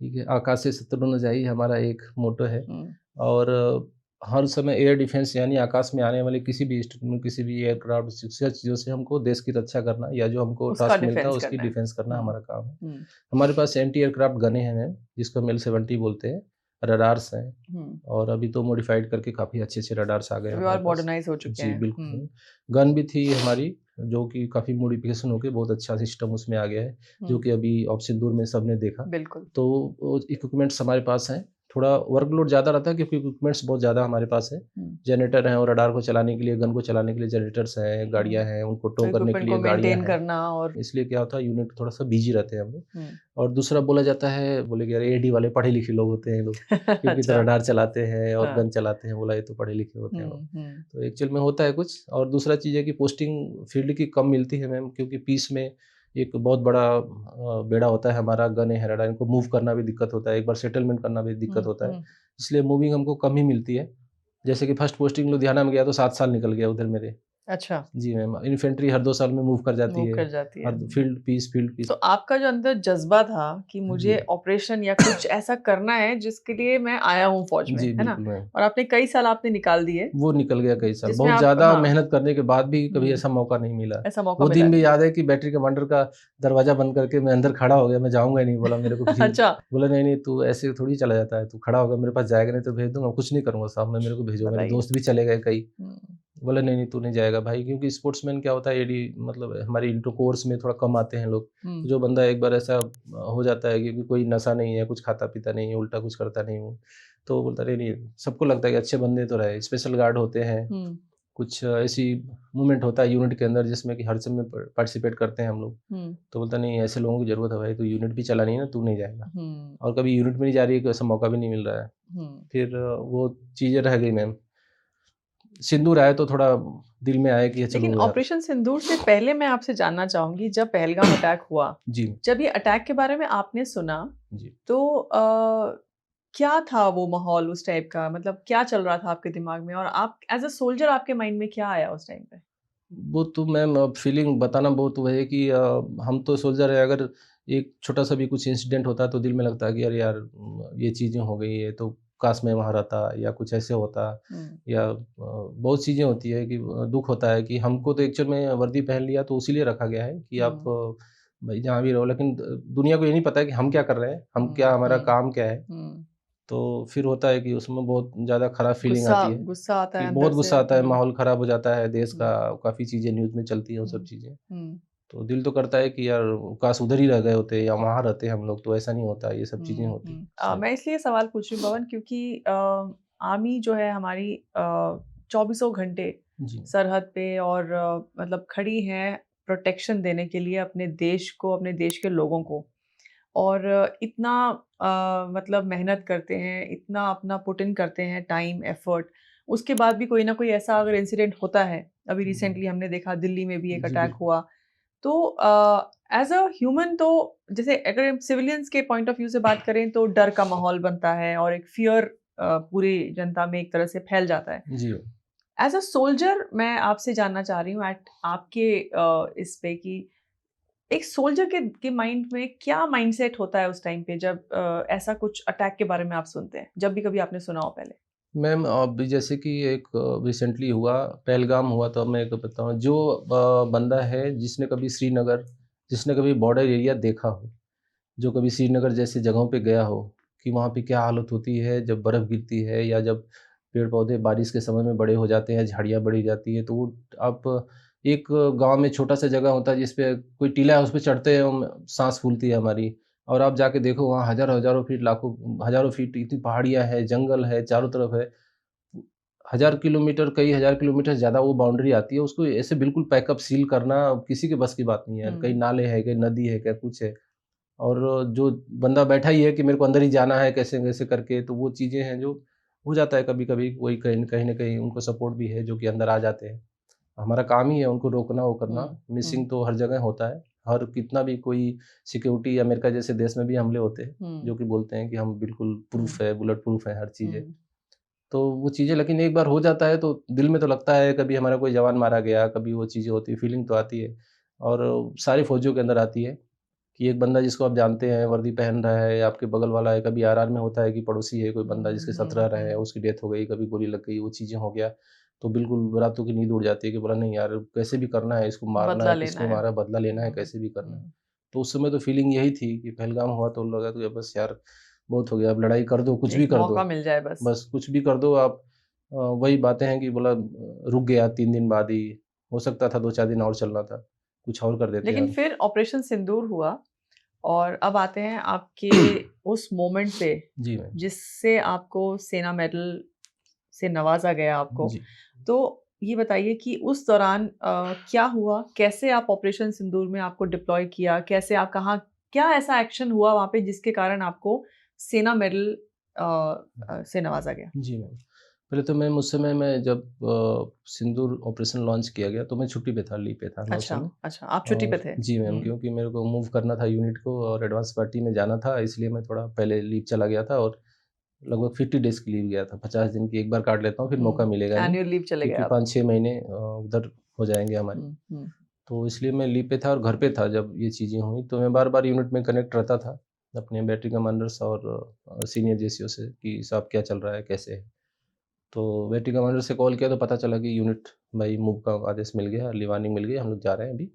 ठीक है, आकाश से शत्रु न जाई हमारा एक मोटो है। हम्म, और हर समय एयर डिफेंस यानी आकाश में आने वाले किसी भी स्टेट में किसी भी एयरक्राफ्ट से चीज़ों से हमको देश की रक्षा करना, या जो हमको उसका टास्क मिलता है डिफेंस उसकी करना है। डिफेंस करना हम्म, हमारा काम है। हम्म, हमारे पास एंटी एयरक्राफ्ट गने हैं मैम, जिसको हम L-70 बोलते हैं, रडार्स हैं, हम्म, और अभी तो मॉडिफाइड करके काफ़ी अच्छे-अच्छे रडार्स आ गए हैं अभी हमारे और पास। मॉडर्नाइज हो चुके जी, हैं। बिल्कुल। गन भी थी हमारी, जो कि काफ़ी मॉडिफिकेशन होके बहुत अच्छा सिस्टम उसमें आ गया है, जो कि अभी ऑप्शन दूर में सबने देखा। बिल्कुल। तो वो इक्विपमेंट्स हमारे पास हैं, थोड़ा वर्कलोड ज़्यादा रहता है क्योंकि इक्विपमेंट्स बहुत ज़्यादा हमारे पास है। हम्म, जनरेटर हैं और रडार को चलाने के लिए, गन को चलाने के लिए जनरेटर्स हैं, गाड़ियाँ हैं, उनको टो करने के इक्विपमेंट को लिए गाड़ियाँ मेंटेन हैं। करना और इसलिए क्या होता है यूनिट थोड़ा-सा बिज़ी रहते हैं हम लोग। हम्म, और दूसरा बोला जाता है, बोले कि अरे एडी वाले पढ़े-लिखे लोग होते हैं ये लोग, क्योंकि तो अच्छा। रडार चलाते हैं और हाँ। गन चलाते हैं, बोला ये तो पढ़े-लिखे होते हैं लोग। हम्म, तो एक्चुअल में होता है कुछ। और दूसरा चीज़ है कि पोस्टिंग फील्ड की कम मिलती है मैम, क्योंकि पीस में एक बहुत बड़ा बेड़ा होता है हमारा, गन है, रडार, इनको मूव करना भी दिक्कत होता है, एक बार सेटलमेंट करना भी दिक्कत होता है, हम्म, इसलिए मूविंग हमको कम ही मिलती है। जैसे कि फर्स्ट पोस्टिंग लुधियाना में गया तो 7 साल निकल गया उधर मेरे। अच्छा। जी मैम, इन्फेंट्री हर 2 साल में मूव कर जाती मूव है, कर जाती है। हर फील्ड पीस। तो आपका जो अंदर जज़्बा था कि जी, मुझे ऑपरेशन या कुछ ऐसा करना है जिसके लिए मैं आया हूँ फ़ौज में, जी है ना? बिल्कुल मैम। और आपने कई साल आपने निकाल दिए, वो निकल गया कई साल, जिसमें बहुत आप ज़्यादा हाँ, मेहनत करने के बाद भी कभी हुँ, ऐसा मौका नहीं मिला। ऐसा मौका वो मिला दिन भी नहीं। याद है कि बैटरी कमांडर का दरवाज़ा बंद करके मैं अंदर खड़ा हो गया, मैं जाऊँगा ही नहीं, बोला मेरे को प्लीज़। अच्छा, बोला नहीं, नहीं तू ऐसे थोड़ी चला जाता है, तू खड़ा होगा मेरे पास जाएगा नहीं तो भेज दूँगा, कुछ नहीं करूँगा साहब मैं, मेरे को भेजो, मेरे बताइए। दोस्त भी चले गए कई। हुँ, बोला नहीं, नहीं तू नहीं जाएगा भाई, क्योंकि स्पोर्ट्समैन क्या होता है एडी मतलब हमारी इंटर कोर्स में थोड़ा कम आते हैं लोग। हुँ, तो जो बंदा एक बार ऐसा हो जाता है कि कोई नशा नहीं है, कुछ खाता-पीता नहीं है, उल्टा कुछ करता नहीं हूँ, तो बोलता नहीं, नहीं सबको लगता है कि अच्छे बंदे तो रहे, स्पेशल गार्ड होते हैं, हुँ, कुछ ऐसी मूवमेंट होता है यूनिट के अंदर जिसमें कि हर समय पार्टिसिपेट करते हैं हम लोग। तो बोलता नहीं ऐसे लोगों की ज़रूरत है भाई, तो यूनिट भी चलानी है ना, तू नहीं जाएगा। और कभी यूनिट में नहीं जा रही है, कोई ऐसा मौका भी नहीं मिल रहा है। फिर वो चीज़ें रह गई मैम। सिंदूर आया तो थोड़ा दिल में आया कि ये लेकिन चलो यार। ऑपरेशन सिंदूर से पहले मैं आपसे जानना चाहूंगी, जब पहलगाम अटैक हुआ, जी जब ये अटैक के बारे में आपने सुना, जी। तो क्या था वो माहौल उस टाइप का? मतलब क्या चल रहा था आपके दिमाग में, और आप एज अ सोल्जर आपके माइंड में क्या आया उस टाइम पे? वो तो मैम अब फीलिंग बताना बहुत वो है कि हम तो सोल्जर है, अगर एक छोटा सा भी कुछ इंसिडेंट होता है तो दिल में लगता है कि अरे यार ये चीज़ें हो गई है तो काश मैं वहाँ रहता या कुछ ऐसे होता। या बहुत चीज़ें होती है कि दुख होता है कि हमको तो एक्चुअल में वर्दी पहन लिया तो उसी लिए रखा गया है कि आप भाई जहाँ भी रहो, लेकिन दुनिया को ये नहीं पता है कि हम क्या कर रहे हैं, हम क्या, हमारा काम क्या है। तो फिर होता है कि उसमें बहुत ज़्यादा खराब फीलिंग गुस्सा आती है गुस्सा आता कि है अंदर बहुत से। गुस्सा आता है, माहौल ख़राब हो जाता है देश का, हुँ। काफ़ी चीज़ें न्यूज़ में चलती हैं वो सब चीज़ें। हुँ। तो दिल तो करता है कि यार काश उधर ही रह गए होते या वहाँ रहते हम लोग, तो ऐसा नहीं होता, ये सब चीज़ें होती शायद। मैं इसलिए सवाल पूछ रही हूँ पवन, क्योंकि आर्मी जो है हमारी चौबीसों घंटे जी, सरहद पे और मतलब खड़ी है प्रोटेक्शन देने के लिए अपने देश को, अपने देश के लोगों को। और इतना मतलब मेहनत करते हैं, इतना अपना पुट इन करते हैं टाइम, एफर्ट, उसके बाद भी कोई ना कोई ऐसा अगर इंसिडेंट होता है, अभी जी, रिसेंटली हमने देखा दिल्ली में भी एक जी अटैक बिल्कुल। हुआ, तो एज़ अ ह्यूमन, तो जैसे अगर हम सिविलियंस के पॉइंट ऑफ व्यू से बात करें तो डर का माहौल बनता है और एक फ़ियर पूरी जनता में एक तरह से फैल जाता है। जी, एज़ अ सोल्जर मैं आपसे जानना चाह रही हूँ एट आपके इस पे कि एक सोल्जर के माइंड में क्या माइंडसेट होता है उस टाइम पे, जब ऐसा कुछ अटैक के बारे में आप सुनते हैं? जब भी कभी आपने सुना हो पहले? मैम अभी जैसे कि एक रिसेंटली हुआ, पहलगाम हुआ, तो मैं एक बताऊँ जो बंदा है जिसने कभी श्रीनगर, जिसने कभी बॉर्डर एरिया देखा हो, जो कभी श्रीनगर जैसी जगहों पे गया हो कि वहाँ पे क्या हालत होती है जब बर्फ़ गिरती है या जब पेड़-पौधे बारिश के समय में बड़े हो जाते हैं, झाड़ियाँ बढ़ जाती है, तो वो आप एक गाँव में छोटा-सा जगह होता है जिस पे कोई टीला है, उस पे चढ़ते हैं हम, साँस फूलती है हमारी। और आप जाके देखो वहाँ हज़ारों-हज़ारों फीट, लाखों हज़ारों फीट इतनी पहाड़ियाँ हैं, जंगल है, चारों तरफ है। हज़ार किलोमीटर, कई हज़ार किलोमीटर ज़्यादा वो बाउंड्री आती है, उसको ऐसे बिल्कुल पैकअप सील करना किसी के बस की बात नहीं है यार। कहीं हुँ। नाले हैं, कहीं नदी है, क्या कुछ है। और जो बंदा बैठा ही है कि मेरे को अंदर ही जाना है कैसे-कैसे करके, तो वो चीज़ें हैं जो हो जाता है कभी-कभी। कोई कहीं न कहीं उनको सपोर्ट भी है जो कि अंदर आ जाते हैं। हमारा काम ही है उनको रोकना, वो करना। हुँ, हुँ, मिसिंग तो हर जगह होता है। हर कितना भी कोई सिक्योरिटी अमेरिका जैसे देश में भी हमले होते हैं, हुँ, जो कि बोलते हैं कि हम बिल्कुल हुँ, प्रूफ है, बुलेट प्रूफ है हर चीज़ें। हुँ, तो वो चीज़ें लेकिन एक बार हो जाता है तो दिल में तो लगता है, कभी हमारा कोई जवान मारा गया, कभी वो चीज़ें होती हैं, फीलिंग तो आती है। और सारी फ़ौजियों के अंदर आती है कि एक बंदा जिसको आप जानते हैं, वर्दी पहन रहा है, आपके बगल वाला है, कभी आरआर में होता है कि पड़ोसी है कोई बंदा हुँ, जिसके साथ रह हुँ, रहे हैं, हुँ, उसकी डेथ हो गई, कभी गोली लग गई, वो चीज़ें हो गया, तो बिल्कुल रातों की नींद उड़ जाती है कि बोला नहीं यार कैसे भी करना है, इसको मारना बदला है, लेना किसने है। मारा, बदला लेना है, हुँ, कैसे भी करना है। हुँ, तो उस समय तो फीलिंग यही थी कि पहलगाम हुआ तो लगा कि बस यार बहुत हो गया, अब लड़ाई कर दो, कुछ भी एक कर दो, मौका मिल जाए बस। बस कुछ भी कर दो आप। वही बातें हैं कि बोला रुक गया 3 दिन बाद ही, हो सकता था 2-4 दिन और चलना था, कुछ और कर देते लेकिन हम। फिर ऑपरेशन सिंदूर हुआ और अब आते हैं आपके उस मोमेंट पे, जी मैम। जिससे आपको सेना मेडल से नवाज़ा गया आपको। जी। तो ये बताइए कि उस दौरान क्या हुआ? कैसे आप ऑपरेशन सिंदूर में आपको डिप्लॉय किया? कैसे आप कहाँ, क्या ऐसा एक्शन हुआ वहाँ पे जिसके कारण आपको सेना मेडल से नवाज़ा गया? जी मैम। पहले तो मैम उस समय मैं जब सिंदूर ऑपरेशन लॉन्च किया गया तो मैं छुट्टी पे था, लीव पे था मैं उस अच्छा, समय। अच्छा, आप छुट्टी पे और थे। जी मैम, हुँ, क्योंकि मेरे को मूव करना था यूनिट को और एडवांस पार्टी में जाना था, इसलिए मैं थोड़ा पहले लीव चला गया था और लगभग 50 डेज़ की लीव गया था। 50 दिन की एक बार काट लेता हूँ, फिर मौका हुँ, मिलेगा नहीं, एनुअल लीव चले गए क्योंकि आप। 5-6 महीने उधर हो जाएँगे हमारे। हुँ, हुँ, तो इसलिए मैं लीव पे था और घर पे था जब ये चीज़ें हुई, तो मैं बार-बार यूनिट में कनेक्ट रहता था, अपने बैटरी कमांडर्स और सीनियर जेसीओ से कि साहब क्या चल रहा है, कैसे है? तो बैटरी कमांडर से कॉल किया तो पता चला कि यूनिट भाई मूव का आदेश मिल गया, अर्ली वार्निंग मिल गई, हम लोग जा रहे हैं अभी।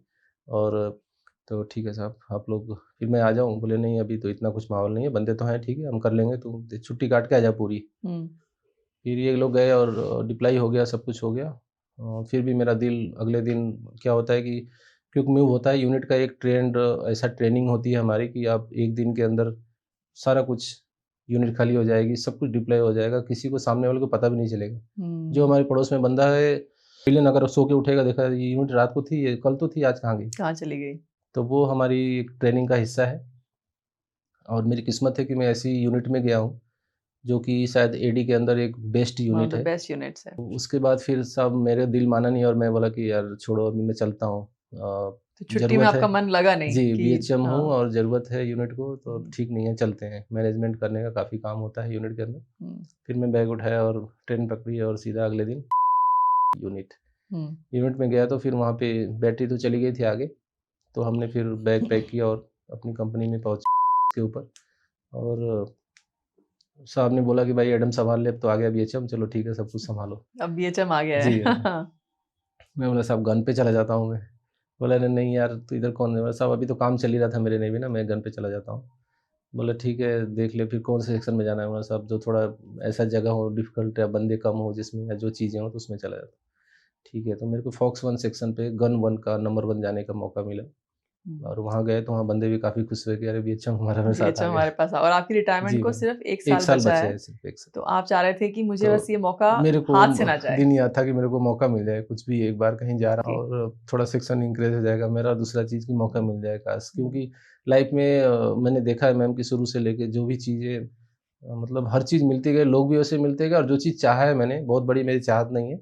और तो ठीक है साहब, आप लोग, फिर मैं आ जाऊँ? बोले नहीं अभी तो इतना कुछ माहौल नहीं है, बंदे तो हैं ठीक है, हम कर लेंगे, तू छुट्टी काट के आ जा पूरी। हुँ, फिर ये लोग गए और डिप्लॉय हो गया, सब कुछ हो गया। फिर भी मेरा दिल अगले दिन, क्या होता है कि क्विक मूव होता है यूनिट का, एक ट्रेंड ऐसा ट्रेनिंग होती है हमारी कि आप 1 दिन के अंदर सारा कुछ, यूनिट खाली हो जाएगी, सब कुछ डिप्लॉय हो जाएगा, किसी को सामने वाले को पता भी नहीं चलेगा। जो हुँ, हमारे पड़ोस में बंदा है, विलेन अगर सो के उठेगा, देखा ये यूनिट रात को थी, ये कल तो थी, आज कहाँ गई? कहाँ चली गई? तो वो हमारी एक ट्रेनिंग का हिस्सा है और मेरी किस्मत है कि मैं ऐसी यूनिट में गया हूँ, जो कि शायद एडी के अंदर एक best one of unit the है। बेस्ट यूनिट्स है। उसके बाद फिर सब मेरे दिल माना नहीं और मैं बोला कि यार छोड़ो, अभी मैं चलता हूँ। तो छुट्टी में ज़रूरत आपका है। मन लगा नहीं जी, कि बीएचएम हूँ हाँ। और ज़रूरत है यूनिट को, तो अब हुँ। ठीक नहीं है, चलते हैं। मैनेजमेंट करने का काफ़ी काम होता है यूनिट के अंदर। हुँ, फिर मैं बैग उठाया और ट्रेन पकड़ी और सीधा अगले दिन यूनिट। हुँ, यूनिट में गया तो फिर वहाँ पे बैटरी तो चली गई थी आगे, तो हमने फिर बैग पैक किया और अपनी कंपनी में पहुँचे के ऊपर। और साहब ने बोला कि भाई एडम सँभाल ले, अब तो आ गया बीएचएम, चलो ठीक है, सब कुछ सँभालो। अब बीएचएम आ गया है। जी, मैं बोला साहब गन पे चला जाता हूँ मैं। बोला अरे नहीं यार, तू इधर कौन है? बोला साहब अभी तो काम चल ही रहा था मेरे में भी ना, मैं गन पे चला जाता हूँ। बोला ठीक है, देख ले फिर कौन से सेक्शन में जाना है? बोला साहब जो थोड़ा ऐसा जगह हो डिफ़िकल्ट या बंदे कम हो जिसमें, या जो चीज़ें हो तो उसमें चला जाता हूँ। ठीक है, तो मेरे को फॉक्स 1 सेक्शन पे गन 1 का नंबर 1 जाने का मौका मिला हुँ, और वहाँ गए तो वहाँ बंदे भी काफ़ी खुश हुए कि अरे बीएचएम हमारा मेरे साथ आ बीएचएम गया। हमारे पास और आपकी रिटायरमेंट जी, को मैं सिर्फ 1 1 साल साल बचा बचे है, हैं, सिर्फ़ 1 साल। तो आप चाह रहे थे कि मुझे तो बस ये मौका मेरे को हाथ से ना जाए। दिन याद था कि मेरे को मौका मिल जाए, कुछ भी एक बार कहीं जा रहा ओके। हूँ और थोड़ा सेक्शन इंक्रीज़ हो जाएगा मेरा, दूसरा चीज़ की मौका मिल जाए काश। हुँ, क्योंकि लाइफ़ में मैंने देखा है मैम कि शुरू से लेके जो भी चीज़ें मतलब हर चीज़ मिलती गई, लोग भी वैसे मिलते गए और जो चीज़ चाहा है मैंने, बहुत बड़ी मेरी चाहत नहीं है,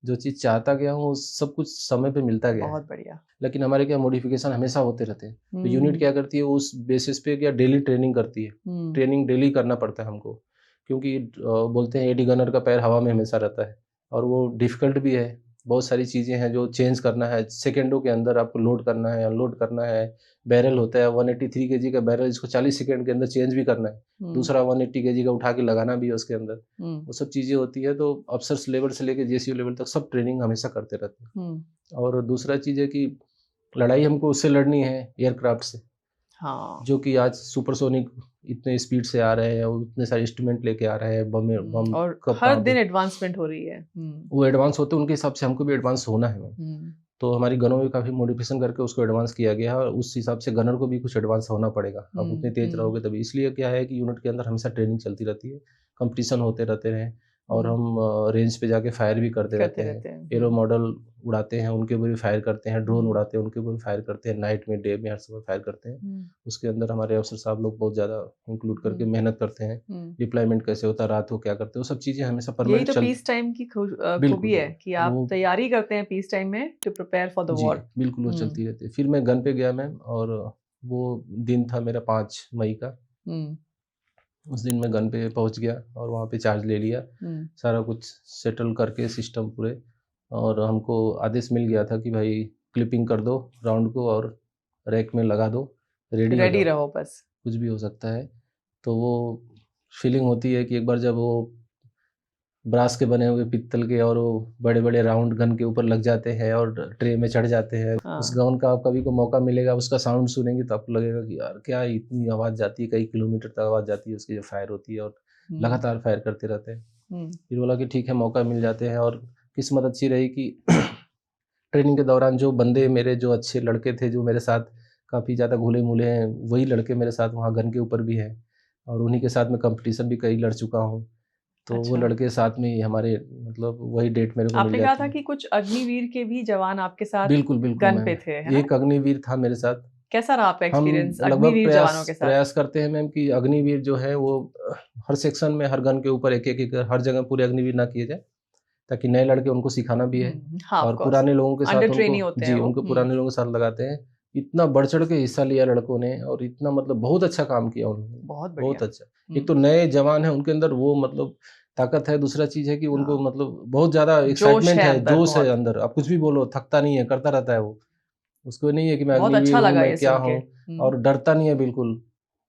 जो चीज़ चाहता गया हूँ, वो सब कुछ समय पे मिलता गया है। बहुत बढ़िया। लेकिन हमारे क्या मॉडिफ़िकेशन हमेशा होते रहते हैं। तो यूनिट हुँ, क्या करती है उस बेसिस पे क्या डेली ट्रेनिंग करती है। हुँ, ट्रेनिंग डेली करना पड़ता है हमको क्योंकि बोलते हैं एडी गनर का पैर हवा में हमेशा रहता है और वो डिफ़िकल्ट भी है। बहुत सारी चीज़ें हैं जो चेंज करना है, सेकंडों के अंदर आपको लोड करना है, अनलोड करना है। बैरल होता है 183 केजी का बैरल, इसको 40 सेकंड के अंदर चेंज भी करना है। हुँ, दूसरा 180 केजी का उठा के लगाना भी है उसके अंदर। हुँ, वो सब चीज़ें होती है तो अफ़सर्स लेवल से लेके जेसीओ लेवल तक सब ट्रेनिंग हमेशा करते रहते हैं। हुँ, और दूसरा चीज़ है कि लड़ाई हमको उससे लड़नी है एयरक्राफ्ट से, हाँ। जो कि आज सुपरसोनिक इतने स्पीड से आ रहे हैं और इतने सारे इंस्ट्रूमेंट लेके आ रहे हैं, बम और कब हर कहाँ पे दिन एडवांसमेंट हो रही है। हुँ, वो एडवांस होते हैं, उनके हिसाब से हमको भी एडवांस होना है मैम। हुँ, तो हमारी गनों में काफ़ी मॉडिफ़िकेशन करके उसको एडवांस किया गया है और उस हिसाब से गनर को भी कुछ एडवांस होना पड़ेगा। आप उतने हुँ, तेज़ हुँ, रहोगे तभी। इसलिए क्या है कि यूनिट के अंदर हमेशा ट्रेनिंग चलती रहती है, कॉम्पिटिशन होते रहते हैं और हुँ, हम रेंज पे जाके फायर भी करते रहते करते हैं। रहते हैं। एरो हुँ, मॉडल उड़ाते हैं, उनके ऊपर भी फायर करते हैं, ड्रोन हुँ, उड़ाते हैं, उनके ऊपर भी फायर करते हैं, नाइट में, डे में हर समय फायर करते हैं। हुँ, उसके अंदर हमारे अफ़सर साहब लोग बहुत ज़्यादा इंक्लूड करके हुँ, मेहनत करते हैं। हुँ। डिप्लॉयमेंट कैसे होता है, रात को क्या करते हैं, वो सब चीज़ें हमेशा यही परमानेंट तो चल पीस टाइम की बिल्कुल, खूबी है कि बिल्कुल। आप वो तैयारी करते हैं पीस टाइम में टू प्रिपेयर फॉर द जी, वॉर। बिल्कुल वो हुँ, चलती रहती है। फिर मैं गन पे गया मैम और वो दिन था मेरा 5 मई का। हुँ, उस दिन मैं गन पे पहुँच गया और वहाँ पे चार्ज ले लिया। हुँ। सारा कुछ सेटल करके सिस्टम पूरे और हमको आदेश मिल गया था कि भाई क्लिपिंग कर दो राउंड को और रैक में लगा दो, रेडी हो रेडी जाओ, रहो बस। कुछ भी हो सकता है। तो वो फीलिंग होती है कि एक बार जब वो ब्रास के बने हुए पीतल के और वो बड़े-बड़े राउंड गन के ऊपर लग जाते हैं और ट्रे में चढ़ जाते हैं। उस हाँ। गन का आप कभी को मौका मिलेगा, उसका साउंड सुनेंगे तो आपको लगेगा कि यार क्या इतनी आवाज़ जाती है, कई किलोमीटर तक आवाज़ जाती है उसकी जब फायर होती है और हुँ, लगातार फायर करते रहते हैं। हुँ, फिर बोला कि ठीक है मौका मिल जाते हैं और किस्मत अच्छी रही कि ट्रेनिंग के दौरान जो बंदे मेरे जो अच्छे लड़के थे, जो मेरे साथ काफ़ी ज़्यादा घुले-मिले हैं, वही लड़के मेरे साथ वहाँ गन के ऊपर भी हैं और उन्हीं के साथ मैं कॉम्पिटिशन भी कई लड़ चुका हूँ। तो वो अच्छा। लड़के साथ में ही हमारे मतलब वही डेट मेरे को मिल आपने कहा जाती था है। कि कुछ अग्निवीर के भी जवान आपके साथ बिल्कुल, बिल्कुल गन मैम। पे थे, है ना? एक अग्निवीर था मेरे साथ। कैसा रहा आपका हम एक्सपीरियंस लगभग अग्निवीर प्रयास जवानों के साथ? प्रयास करते हैं मैम कि अग्निवीर जो है वो हर सेक्शन में हर गन के ऊपर एक-एक हर जगह पूरे अग्निवीर ना किए जाएँ, ताकि नए लड़के उनको सिखाना भी है हाँ, ऑफ और कोर्स। पुराने लोगों के अंडर साथ ट्रेनी उनको होते हैं जी, वो। उनको पुराने लोगों के साथ लगाते हैं। इतना बढ़-चढ़ के हिस्सा लिया लड़कों ने और इतना मतलब बहुत अच्छा काम किया उन्होंने, बहुत बहुत बढ़िया। अच्छा। एक हुँ, तो नए जवान हैं, उनके अंदर वो मतलब ताकत है, दूसरा चीज़ है कि उनको हाँ। मतलब बहुत ज़्यादा जोश एक्साइटमेंट है है, अंदर जोश है बहुत। अंदर। आप कुछ भी बोलो, थकता नहीं है, करता रहता है वो। उसको नहीं है कि मैं बहुत अग्निवीर अच्छा हूँ, लगा मैं ये क्या सुन के। हूँ हुँ, और डरता नहीं है बिल्कुल।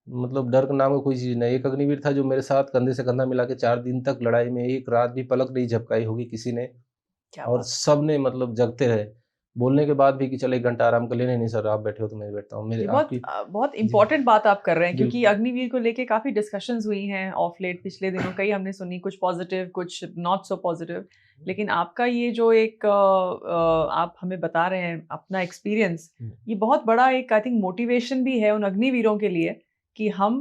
मतलब डर का नाम का कोई चीज़ नहीं। एक अग्निवीर था जो मेरे साथ कंधे से कंधा मिला के 4 दिन तक लड़ाई में एक रात भी पलक नहीं झपकाई होगी किसी ने क्या और बात है। सबने मतलब जगते रहे। बोलने के बाद भी कि चलो 1 घंटा आराम कर लें, नहीं, नहीं सर आप बैठे हो तो मैं भी बैठता हूँ। मेरे ये आपकी बहुत जी, इम्पोर्टेंट बात आप कर रहे हैं क्योंकि बिल्कुल। अग्निवीर को लेके काफ़ी डिस्कशंस हुई हैं ऑफ लेट पिछले दिनों कई हमने सुनी कुछ पॉजिटिव कुछ नॉट सो पॉजिटिव लेकिन आपका ये जो एक आप हमें बता रहे हैं अपना एक्सपीरियंस हुँ, ये बहुत बड़ा एक आई थिंक मोटिवेशन भी है उन अग्निवीरों के लिए कि हम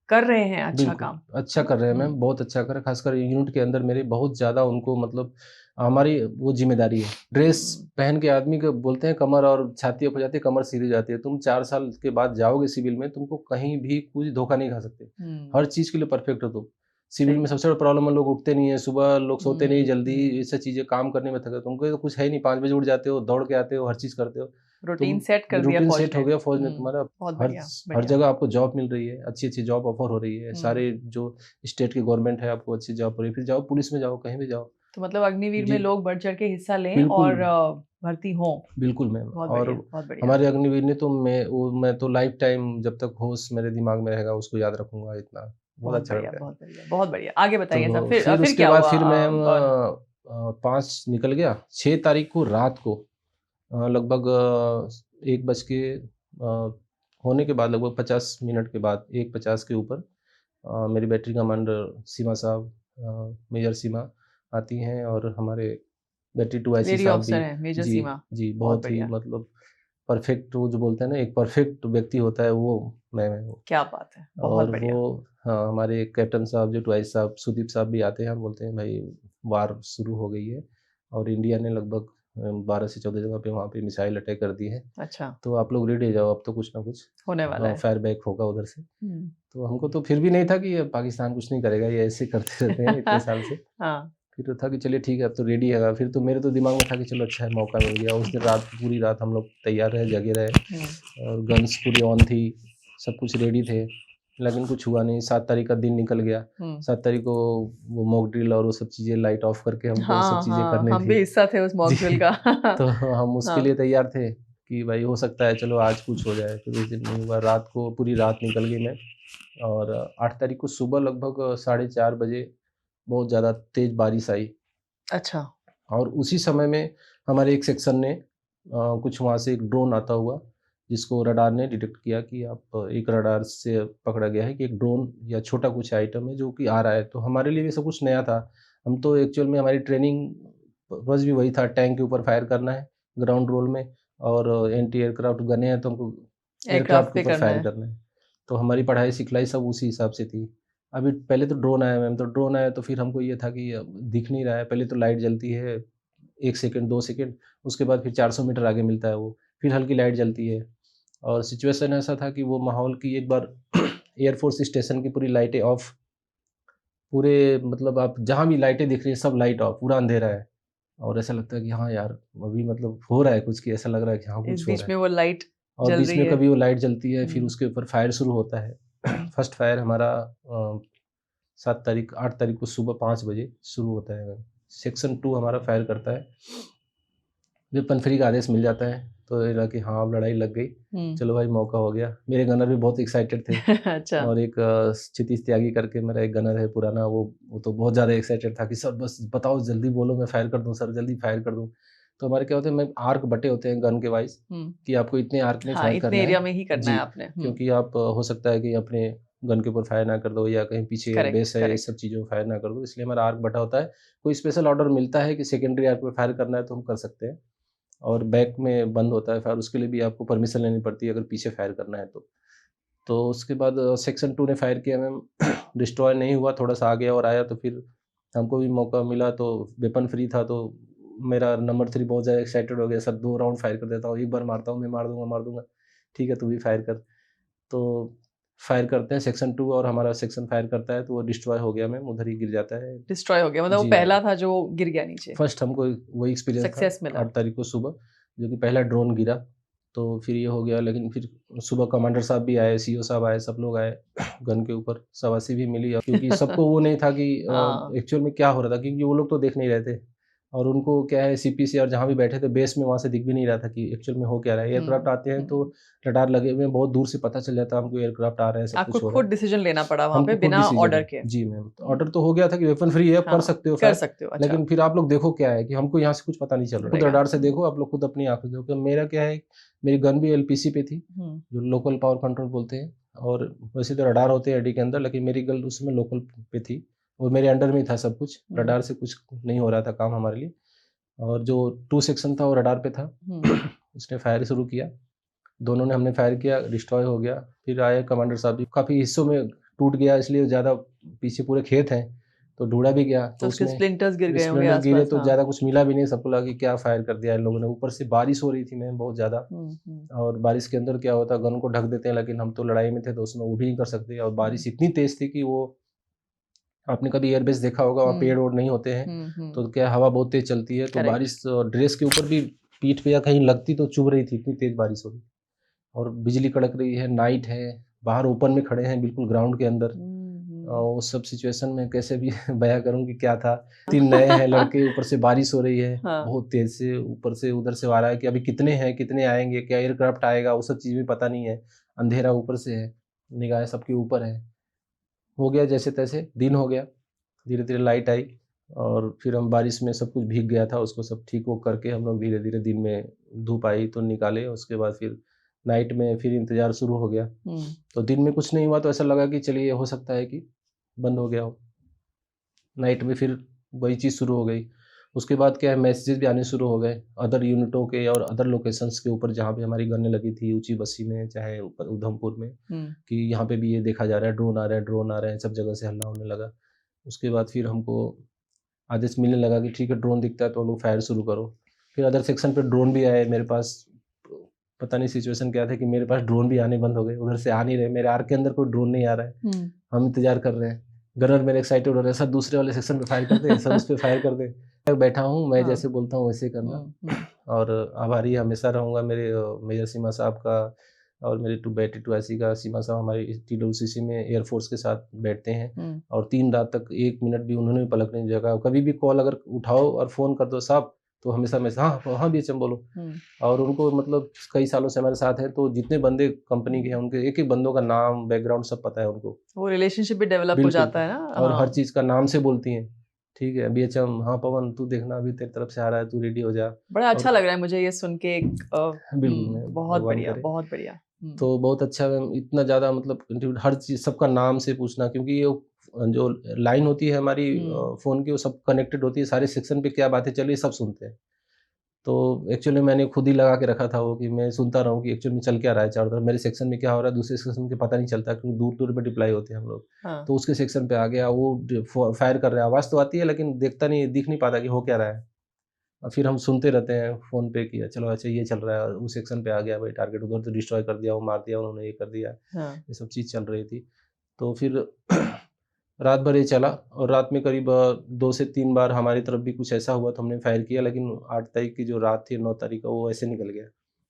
कर रहे हैं अच्छा बिल्कुल, काम अच्छा है ना कर रहे हैं हम्म मैम, बहुत अच्छा कर रहे हैं। ख़ासकर यूनिट के अंदर मेरे बहुत ज़्यादा उनको मतलब हमारी वो जिम्मेदारी है। ड्रेस पहन के आदमी को बोलते हैं कमर और छाती अप हो जाती है, कमर सीधी हो जाती है। तुम 4 साल के बाद जाओगे सिविल में, तुमको कहीं भी कुछ धोखा नहीं खा सकते। हर चीज़ के लिए परफेक्ट हो तुम। सिविल सही में है। सबसे बड़ा प्रॉब्लम है, लोग उठते नहीं है, सुबह लोग सोते नहीं जल्दी, हम्म। ये सब चीज़ें काम करने में थके। तुमको तो कुछ है ही नहीं, 5 बजे उठ जाते हो, दौड़ के आते हो, हर चीज़ करते हो। रूटीन तुम सेट कर दिया रूटीन फौज सेट ने। हो गया फौज में तुम्हारा। बहुत हर बढ़िया हर बढ़िया। जगह आपको जॉब मिल रही है, अच्छी-अच्छी जॉब ऑफर हो रही है। सारे जो स्टेट की गवर्नमेंट है आपको अच्छी जॉब हो रही है। फिर जाओ पुलिस में जाओ, कहीं भी जाओ। तो मतलब अग्निवीर में जी, लोग बढ़ चढ़ के हिस्सा लें बिल्कुल। और भर्ती हों। बिल्कुल मैम। बहुत और बढ़िया बहुत बढ़िया। हमारे अग्निवीर ने तो मैं तो लाइफ टाइम जब तक होश मेरे दिमाग में रहेगा उसको याद रखूँगा इतना। बहुत अच्छा लड़का है। बहुत बढ़िया बहुत बढ़िया। आगे बताइए साहब, तो फिर फिर फिर उसके क्या बाद हुआ? फिर मैम 5 निकल गया। 6 तारीख को रात को लगभग 1 बज के होने के बाद लगभग 50 मिनट के बाद 1:50 के ऊपर मेरी बैटरी कमांडर सीमा साहब, मेजर सीमा आती हैं और हमारे बैटरी 2 आईसी लेडी साहब भी। ऑफिसर हैं मेजर जी, सीमा। जी, बहुत बहुत ही बढ़िया। मतलब परफेक्ट, वो जो बोलते हैं ना एक परफेक्ट व्यक्ति होता है वो मैं हूँ। क्या बात है, बहुत और वो बढ़िया। हाँ, हमारे कैप्टन साहब जो ट्वाइस साहब, सुदीप साहब भी आते हैं और बोलते हैं भाई वार शुरू हो गई है और इंडिया ने लगभग 12 से 14 जगह पे वहाँ पे मिसाइल अटैक कर दी है। अच्छा, तो आप लोग रेडी हो जाओ, अब तो कुछ ना कुछ होने वाला है। फायर बैक होगा उधर से। हम्म। तो हमको तो फिर भी नहीं था कि ये पाकिस्तान कुछ नहीं करेगा, ये ऐसे करते रहते हैं इतने साल से। हाँ। फिर तो था कि चलिए ठीक है, अब तो रेडी है। फिर तो मेरे तो दिमाग में था कि चलो अच्छा है, मौका मिल गया। उस दिन रात पूरी रात हम लोग तैयार रहे, जगे रहे और गन्स पूरी ऑन थी, सब कुछ रेडी थे, लेकिन कुछ हुआ नहीं। 7 तारीख का दिन निकल गया। 7 तारीख को वो मॉक ड्रिल और वो सब चीज़ें लाइट ऑफ करके हमको वो सब हाँ चीज़ें हाँ, करनी हम भी थी। हिस्सा थे उस मॉक ड्रिल जी, का। तो हम उसके हाँ। लिए तैयार थे कि भाई हो सकता है चलो आज कुछ हो जाए। फिर उस दिन नहीं हुआ, रात को पूरी रात निकल गई मैं। और 8 तारीख को सुबह लगभग 4:30 बजे बहुत ज़्यादा तेज़ बारिश आई। अच्छा। और उसी समय में हमारे एक सेक्शन ने कुछ वहाँ से एक ड्रोन आता हुआ, जिसको रडार ने डिटेक्ट किया कि आप एक रडार से पकड़ा गया है कि एक ड्रोन या छोटा कुछ आइटम है जो कि आ रहा है। तो हमारे लिए भी सब कुछ नया था। हम तो एक्चुअल में हमारी ट्रेनिंग पर्पज़ भी वही था, टैंक के ऊपर फायर करना है ग्राउंड रोल में, और एंटी एयरक्राफ्ट गनें हैं तो हमको एयरक्राफ्ट एयरक्राफ्ट के पे ऊपर करना फायर है। करना है। तो हमारी पढ़ाई सिखलाई सब उसी हिसाब से थी। अभी पहले तो ड्रोन आया मैम, तो ड्रोन आया तो फिर हमको ये था कि दिख नहीं रहा है, पहले तो लाइट जलती है 1 सेकंड, 2 सेकंड, उसके बाद फिर 400 मीटर आगे मिलता है वो, फिर हल्की लाइट जलती है। और सिचुएशन ऐसा था कि वो माहौल की एक बार एयरफोर्स स्टेशन की पूरी लाइटें ऑफ, पूरे मतलब आप जहाँ भी लाइटें दिख रही हैं सब लाइट ऑफ, पूरा अंधेरा है। और ऐसा लगता है कि हाँ यार, अभी मतलब हो रहा है कुछ, कि ऐसा लग रहा है कि हाँ इस कुछ हो बीच रहा में है। वो लाइट और जल बीच रही में है। कभी वो लाइट जलती है, फिर हम्म। उसके ऊपर फायर शुरू होता है। फर्स्ट फायर हमारा 8 तारीख को सुबह 5 बजे शुरू होता है। सेक्शन 2 हमारा फायर करता है। वेपन फ्री का आदेश मिल जाता है, तो ये लगा कि हाँ अब लड़ाई लग गई, चलो भाई मौका हो गया। मेरे गनर भी बहुत एक्साइटेड थे। अच्छा। और एक क्षितिज त्यागी करके मेरा एक गनर है पुराना, वो तो बहुत ज़्यादा एक्साइटेड था कि सर बस बताओ जल्दी बोलो, मैं फायर कर दूँ सर, जल्दी फायर कर दूँ। तो हमारे क्या होते हैं, मैं आर्क बटे होते हैं गन के वाइज, कि आपको इतने आर्क में हाँ, फायर इतने करना एरिया है। में ही करना जी, है आपने। क्योंकि आप हो सकता है कि अपने गन के ऊपर फायर ना कर दो या कहीं पीछे करेक्ट एयरबेस है, इस करेक्ट। सब चीज़ों में फायर ना कर दो, इसलिए हमारा आर्क बटा होता है। कोई स्पेशल ऑर्डर मिलता है कि सेकेंडरी आर्क पे फायर करना है तो हम कर सकते हैं। और बैक में बंद होता है फायर, उसके लिए भी आपको परमिशन लेनी पड़ती है अगर पीछे फायर करना है तो। तो उसके बाद सेक्शन 2 ने फायर किया मैम, डिस्ट्रॉय नहीं हुआ, थोड़ा-सा आ गया और आया, तो फिर हमको भी मौका मिला, तो वेपन फ्री था, तो मेरा नंबर 3 बहुत ज़्यादा एक्साइटेड हो गया, सर 2 राउंड फायर कर देता हूँ, एक बार मारता हूँ, मैं मार दूँगा, मार दूँगा। ठीक है, तू भी फायर कर। तो फायर करते हैं सेक्शन 2 और हमारा सेक्शन फायर करता है, तो वो डिस्ट्रॉय हो गया मैम, उधर ही गिर जाता है। डिस्ट्रॉय हो गया, मतलब वो जी, पहला था जो गिर गया नीचे। फर्स्ट हमको वही एक्सपीरियंस था सक्सेस मिला। 8 तारीख को सुबह, जो कि पहला ड्रोन गिरा। तो फिर ये हो गया, लेकिन फिर सुबह कमांडर साहब भी आए, सीओ साहब आए, सब लोग आए। गन के ऊपर शाबाशी भी मिली, क्योंकि सबको वो नहीं था कि हाँ। एक्चुअल में क्या हो रहा था, क्योंकि वो लोग तो देख नहीं रहे थे। और उनको क्या है, सीपीसी और जहाँ भी बैठे थे बेस में, वहाँ से दिख भी नहीं रहा था कि एक्चुअल में हो क्या रहा है। एयरक्राफ्ट आते हैं तो रडार लगे हुए हैं, बहुत दूर से पता चल जाता है हमको एयरक्राफ्ट आ रहे हैं, सब आपको कुछ हो रहा खुद है। डिसीजन लेना पड़ा वहाँ पे हमको खुद बिना डिसीजन ऑर्डर है। के। जी मैम, तो ऑर्डर तो हो गया था कि वेपन फ्री है, आप कर सकते हो कर फायर। सकते हो। अच्छा। लेकिन फिर आप लोग देखो क्या है कि हमको यहाँ से कुछ पता नहीं चल रहा है। खुद चलेगा। रडार से देखो, आप लोग खुद अपनी आँखों से देखो। तो मेरा क्या है, मेरी गन भी एलपीसी पे थी, जो लोकल पावर कंट्रोल बोलते हैं। और वैसे तो रडार होते हैं एडी के अंदर, लेकिन मेरी गन उसमें लोकल पे थी और मेरे अंडर में ही था सब कुछ। रडार से कुछ नहीं हो रहा था काम हमारे लिए। और जो 2 सेक्शन था वो रडार पे था। उसने फायर शुरू किया, दोनों ने हमने फायर किया, डिस्ट्रॉय हो गया। फिर आए कमांडर साहब भी, काफ़ी हिस्सों में टूट गया, इसलिए ज़्यादा पीछे पूरे खेत हैं, तो ढूंढा भी गया तो तो उसके उसमें स्प्लिंटर्स गिर गए होंगे स्प्लेंडर गिरे आसपास। तो हाँ। ज़्यादा कुछ मिला भी नहीं, सबको लगा कि क्या फायर कर दिया इन लोगों ने। ऊपर से बारिश हो रही थी मैम बहुत ज़्यादा, और बारिश के अंदर क्या होता है गन को ढक देते हैं, लेकिन हम तो लड़ाई में थे तो उसमें वो भी नहीं कर सकते, और बारिश इतनी तेज़ थी कि वो, आपने कभी एयरबेस देखा होगा वहाँ पेड़ वोड़ नहीं होते हैं, तो क्या हवा बहुत तेज़ चलती है, तो Correct. बारिश ड्रेस के ऊपर भी, पीठ पे या कहीं लगती तो चुभ रही थी, इतनी तेज़ बारिश हो रही, और बिजली कड़क रही है, नाइट है, बाहर ओपन में खड़े हैं बिल्कुल ग्राउंड के अंदर। उस सब सिचुएशन में कैसे भी बयां करूं कि क्या था। 3 नए हैं लड़के, ऊपर से बारिश हो रही है हाँ। बहुत तेज से, ऊपर से उधर से आ रहा है कि अभी कितने हैं, कितने आएंगे, क्या एयरक्राफ्ट आएगा, वो सब चीज़ भी पता नहीं है। अंधेरा ऊपर से है, निगाहें सबके ऊपर है। हो गया जैसे तैसे, दिन हो गया, धीरे धीरे लाइट आई, और फिर हम बारिश में सब कुछ भीग गया था, उसको सब ठीक वो करके हम लोग धीरे धीरे, दिन में धूप आई तो निकाले, उसके बाद फिर नाइट में फिर इंतज़ार शुरू हो गया। तो दिन में कुछ नहीं हुआ तो ऐसा लगा कि चलिए हो सकता है कि बंद हो गया हो। नाइट में फिर वही चीज़ शुरू हो गई। उसके बाद क्या है, मैसेजेस भी आने शुरू हो गए अदर यूनिटों के और अदर लोकेशंस के ऊपर जहाँ पे हमारी गनें लगी थी, ऊँची बस्ती में चाहे ऊपर उधमपुर में, कि यहाँ पे भी ये देखा जा रहा है, ड्रोन आ रहे हैं, ड्रोन आ रहे हैं, सब जगह से हल्ला होने लगा। उसके बाद फिर हमको आदेश मिलने लगा कि ठीक है ड्रोन दिखता है तो लोग फायर शुरू करो। फिर अदर सेक्शन पे ड्रोन भी आए मेरे पास। पता नहीं सिचुएशन क्या था कि मेरे पास ड्रोन भी आने बंद हो गए, उधर से आ नहीं रहे, मेरे आर के अंदर कोई ड्रोन नहीं आ रहा है। हम इंतजार कर रहे हैं, गनर मेरे एक्साइटेड हो रहे हैं, सर दूसरे वाले सेक्शन पे फायर कर दे, सर उस पे फायर कर दे। मैं बैठा हूँ, मैं हाँ। जैसे बोलता हूँ वैसे करना। और आभारी हमेशा रहूँगा मेरे मेजर सीमा साहब का, और मेरे 2 का। सीमा साहब हमारे TWCC में एयरफोर्स के साथ बैठते हैं, और 3 रात तक 1 मिनट भी उन्होंने भी पलक नहीं जगा। कभी भी कॉल अगर उठाओ और फ़ोन कर दो साहब, तो हमेशा मैं हाँ हाँ BHM बोलो। और उनको मतलब कई सालों से हमारे साथ हैं, तो जितने बंदे कंपनी के हैं उनके एक एक बंदों का नाम, बैकग्राउंड सब पता है उनको। वो रिलेशनशिप भी डेवलप हो बिल्कुल। जाता है ना। और हर हाँ। चीज़ का नाम से बोलती हैं। ठीक है BHM, हाँ पवन तू देखना अभी तेरी तरफ से आ रहा है, तू रेडी हो जा। बड़ा अच्छा और लग रहा है मुझे ये सुन के। बिल्कुल मैम, बहुत भगवान बढ़िया, करे। बहुत बढ़िया। तो बहुत अच्छा मैम, इतना ज़्यादा मतलब हर चीज़ सबका नाम से पूछना, क्योंकि ये जो लाइन होती है हमारी फ़ोन की, वो सब कनेक्टेड होती है, सारे सेक्शन पे क्या बातें चल रही है सब सुनते हैं। तो एक्चुअली मैंने खुद ही लगा के रखा था वो, कि मैं सुनता रहूँ कि एक्चुअली में चल क्या रहा है चारों तरफ, मेरे सेक्शन में क्या हो रहा है, दूसरे सेक्शन के पता नहीं चलता क्योंकि दूर-दूर पे डिप्लॉय होते हैं हम लोग। हाँ। तो उसके सेक्शन पे आ गया वो, फायर कर रहा है, आवाज़ तो आती है लेकिन देखता नहीं, दिख नहीं पाता कि हो क्या रहा है। और फिर हम सुनते रहते हैं फ़ोन पे कि चलो अच्छा ये चल रहा है, उस सेक्शन पे आ गया भाई, टारगेट उधर तो डिस्ट्रॉय कर दिया, वो मार दिया उन्होंने, ये कर दिया। हाँ। ये सब चीज़ चल रही थी। तो फिर रात भर ये चला, और रात में करीब 2 से 3 बार हमारी तरफ भी कुछ ऐसा हुआ तो हमने फायर किया, लेकिन 8 तारीख की जो रात थी, 9 तारीख का, वो ऐसे निकल गया।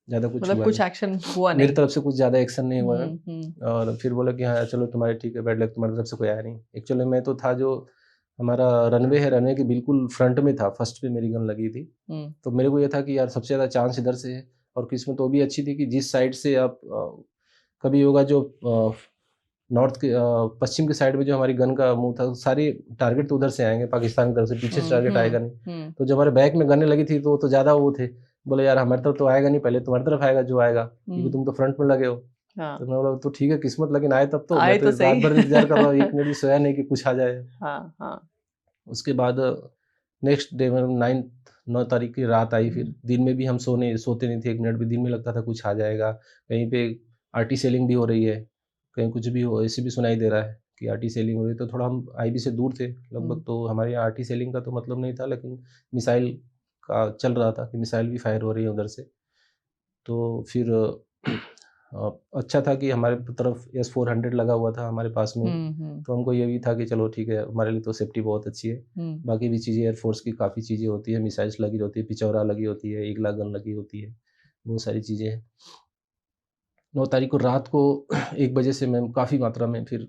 ज़्यादा कुछ मतलब हुआ कुछ नहीं। एक्शन हुआ मेरी नहीं। तरफ से कुछ ज़्यादा एक्शन नहीं हुआ है। हम्म। और फिर बोला कि हाँ चलो तुम्हारे ठीक है, बैड लक, तुम्हारी तरफ से कोई आया नहीं। एक्चुअली मैं तो था जो हमारा रनवे है, रनवे के बिल्कुल फ्रंट में था, फर्स्ट पे मेरी गन लगी थी। तो मेरे को ये था कि यार सबसे ज़्यादा चांस इधर से है, और किस्मत वो भी अच्छी थी कि जिस साइड से आप कभी होगा जो नॉर्थ के पश्चिम के साइड में जो हमारी गन का मुँह था, सारे टारगेट तो उधर से आएँगे पाकिस्तान की तरफ से, पीछे से टारगेट आएगा नहीं। तो जब हमारे बैक में गनें लगी थी तो ज़्यादा वो थे, बोले यार हमारी तरफ तो आएगा नहीं, पहले तुम्हारी तरफ आएगा जो आएगा, क्योंकि तुम तो फ्रंट में लगे हो। हाँ। तो मैं बोला तो ठीक है किस्मत, लेकिन आए तब तो। आए मैं तो तो सही। रात भर इंतज़ार कर रहा हूँ, 1 मिनट भी सोया नहीं कि कुछ आ जाए। हाँ, हाँ। उसके बाद नेक्स्ट डे मतलब 9 तारीख की रात आई फिर। दिन में भी हम सोते नहीं थे 1 मिनट भी, दिन में लगता था कुछ आ जाएगा। कहीं पे आरटी सेलिंग भी हो रही है, कहीं कुछ भी हो, ऐसे भी सुनाई दे रहा है कि आरटी सेलिंग हो रही है। तो थोड़ा हम आईबी से दूर थे लगभग, तो हमारे यहाँ आरटी सेलिंग का तो मतलब नहीं था, लेकिन मिसाइल का चल रहा था कि मिसाइल भी फायर हो रही है उधर से। तो फिर अच्छा था कि हमारे तरफ S-400 लगा हुआ था हमारे पास में, तो हमको ये भी था कि चलो ठीक है, हमारे लिए तो सेफ्टी बहुत अच्छी है। बाकी भी चीज़ें एयरफोर्स की काफ़ी चीज़ें होती है, मिसाइल्स लगी होती है, पिचौरा लगी होती है, ईगला गन लगी होती है, बहुत सारी चीज़ें हैं। 9 तारीख को रात को 1 बजे से मैम काफ़ी मात्रा में फिर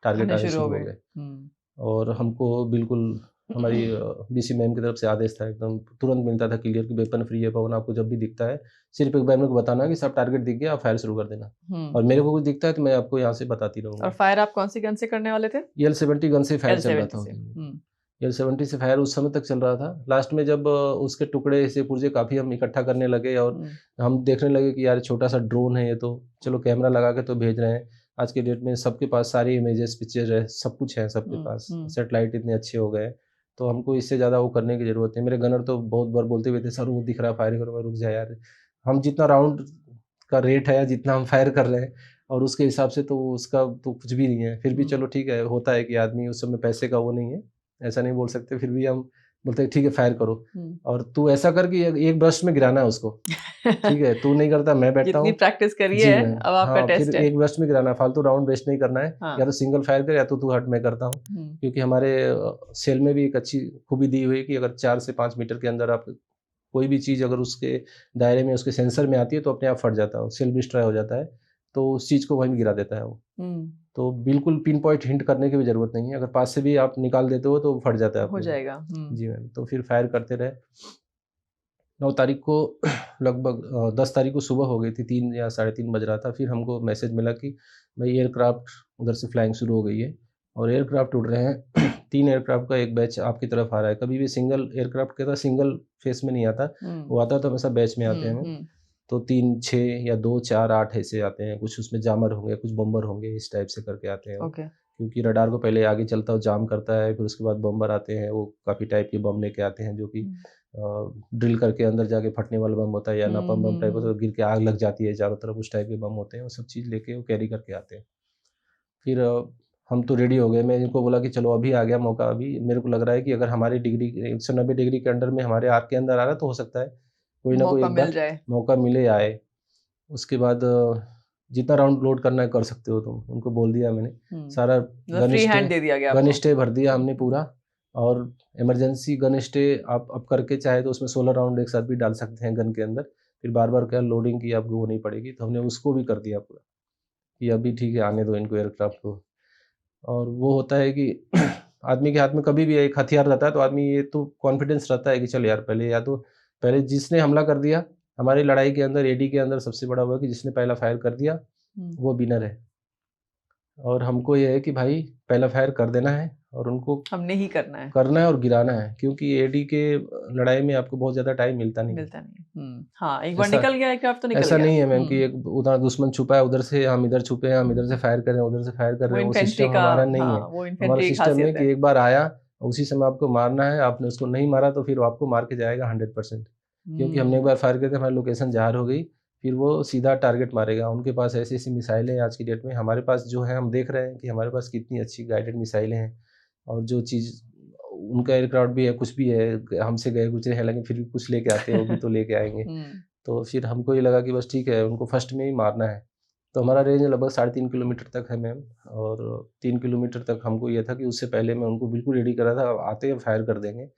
टारगेट आने आने शुरू हो शुरू हो गए। गए, और हमको बिल्कुल हमारी बीसी मैम की तरफ से आदेश था, एकदम तुरंत मिलता था क्लियर कि वेपन फ्री है पवन, आपको जब भी दिखता है सिर्फ एक बार मेरे को बताना कि सब टारगेट दिख गया, आप फायर शुरू कर देना। और मेरे को कुछ दिखता है तो मैं आपको यहाँ से बताती और रहूँगी। फायर आप कौन सी गन से करने वाले थे? L-70 गन से फायर चल रहा था L-70 से। उस दिन। L-70 से फायर उस समय तक चल रहा था। लास्ट में जब उसके टुकड़े से पुर्जे काफ़ी हम इकट्ठा करने लगे, और हम देखने लगे कि यार छोटा-सा ड्रोन है ये तो, चलो कैमरा लगा के तो भेज रहे हैं। आज के डेट में सबके पास सारी इमेजेस, पिक्चर है, सब कुछ है सबके पास। सैटेलाइट इतने अच्छे हो गए, तो हमको इससे ज़्यादा वो करने की ज़रूरत नहीं। मेरे गनर तो बहुत बार बोलते हुए थे, सर वो दिख रहा है, फायर करो। मैं रुक जा यार, हम जितना राउंड का रेट है, जितना हम फायर कर रहे हैं और उसके हिसाब से तो उसका तो कुछ भी नहीं है। फिर भी चलो ठीक है, होता है कि आदमी उस समय पैसे का वो नहीं है, ऐसा नहीं बोल सकते, फिर भी हम बोलते हैं ठीक है फायर करो, हम्म। और तू ऐसा कर कि एक ब्रश में गिराना है उसको, ठीक है, तू नहीं करता मैं बैठता जितनी हूँ। प्रैक्टिस करी जी है मैम, अब आपका हाँ, टेस्ट फिर है। एक ब्रश में गिराना, फालतू राउंड वेस्ट नहीं करना है, हाँ। या तो सिंगल फायर कर या तो तू हट, मैं करता हूँ। क्योंकि हमारे सेल में भी एक अच्छी खूबी दी हुई है कि अगर 4 से 5 मीटर के अंदर आप कोई भी चीज़ अगर उसके दायरे में, उसके सेंसर में आती है तो अपने आप फट जाता है, सेल डिस्ट्रॉय हो जाता है, तो उस चीज़ को वहीं गिरा देता है वो। तो बिल्कुल पिन पॉइंट हिंट करने की भी ज़रूरत नहीं है, अगर पास से भी आप निकाल देते हो तो फट जाता है हो अपने आप। जाएगा। जी मैम, तो फिर फायर करते रहे। 9 तारीख को लगभग 10 तारीख को सुबह हो गई थी, 3 या साढ़े 3 बज रहा था, फिर हमको मैसेज मिला कि भाई एयरक्राफ्ट उधर से फ्लाइंग शुरू हो गई है और एयरक्राफ्ट उड़ रहे हैं। 3 एयरक्राफ्ट का एक बैच आपकी तरफ आ रहा है। कभी भी सिंगल एयरक्राफ्ट कहता सिंगल फेस में नहीं आता, वो आता तो हमेशा बैच में आते हैं। तो 3, 6 या 2, 4, 8 ऐसे आते हैं, कुछ उसमें जामर होंगे, कुछ बम्बर होंगे, इस टाइप से करके आते हैं वो। ओके। क्योंकि रडार को पहले आगे चलता है, जाम करता है, फिर उसके बाद बम्बर आते हैं, वो काफ़ी टाइप के बम लेके आते हैं जो कि ड्रिल करके अंदर जाके फटने वाला बम होता है, या नापम बम टाइप होता है, गिर के आग लग जाती है चारों तरफ, उस टाइप के बम होते हैं, वो सब चीज़ लेके वो कैरी करके आते हैं। फिर हम तो रेडी हो गए, मैं इनको बोला कि चलो अभी आ गया मौका, अभी मेरे को लग रहा है कि अगर हमारी डिग्री 190 डिग्री के अंडर में हमारे आर्क के अंदर आ रहा है तो हो सकता है कोई ना कोई मौका एक मिल बार जाए। मौका मिले आए। उसके बाद जितना राउंड लोड करना है कर सकते हो तुम, उनको बोल दिया मैंने। सारा फ्री हैंड दे दिया गया गन आपको। स्टे भर दिया हमने पूरा, और इमरजेंसी गन स्टे आप अब करके चाहे तो उसमें 16 राउंड एक साथ भी डाल सकते हैं गन के अंदर, फिर बार-बार क्या लोडिंग की आपको वो नहीं पड़ेगी, तो हमने उसको भी कर दिया पूरा, कि अभी ठीक है आने दो इनको एयरक्राफ्ट को। और वो होता है कि आदमी के हाथ में कभी भी एक हथियार रहता है तो आदमी ये तो कॉन्फिडेंस रहता है कि चल यार पहले, या तो पहले जिसने हमला कर दिया, हमारी लड़ाई के अंदर एडी के अंदर सबसे बड़ा हुआ है कि जिसने पहला फायर कर दिया वो विनर है। और हमको ये है कि भाई पहला फायर कर देना है और उनको हमने ही करना है और गिराना है, क्योंकि एडी के लड़ाई में आपको बहुत ज़्यादा टाइम मिलता नहीं है। हाँ, एक बार ऐसा निकल गया एयरक्राफ्ट तो निकल ऐसा गया। नहीं है मैम कि एक उधर दुश्मन छुपा है, उधर से हम इधर छुपे हैं, हम इधर से फायर कर रहे हैं, उधर से फायर कर वो रहे हैं, वो इन्फेंट्री सिस्टम का, हमारा नहीं है। हाँ, वो हमारा इन्फेंट्री की सिस्टम है खासियत कि है। एक बार आया, उसी समय आपको मारना है, आपने उसको नहीं मारा तो फिर वो आपको मार के जाएगा 100%। क्योंकि हमने एक बार फायर करके हमारी लोकेशन ज़ाहिर हो गई, फिर वो सीधा टारगेट मारेगा। उनके पास ऐसी-ऐसी मिसाइलें हैं आज की डेट में, हमारे पास जो है हम देख रहे हैं कि हमारे पास कितनी अच्छी गाइडेड मिसाइलें हैं, और जो चीज़ उनका एयरक्राफ्ट भी है, कुछ भी है, हमसे गए गुजरे हैं, लेकिन फिर भी कुछ लेके आते हैं, वो भी तो लेके आएँगे। तो फिर हमको ये लगा कि बस ठीक है, उनको फर्स्ट में ही मारना है। तो हमारा रेंज लगभग 3.5 किलोमीटर तक है मैम, और 3 किलोमीटर तक हमको ये था कि उससे पहले मैं उनको बिल्कुल रेडी करा था, आते ही फायर कर देंगे।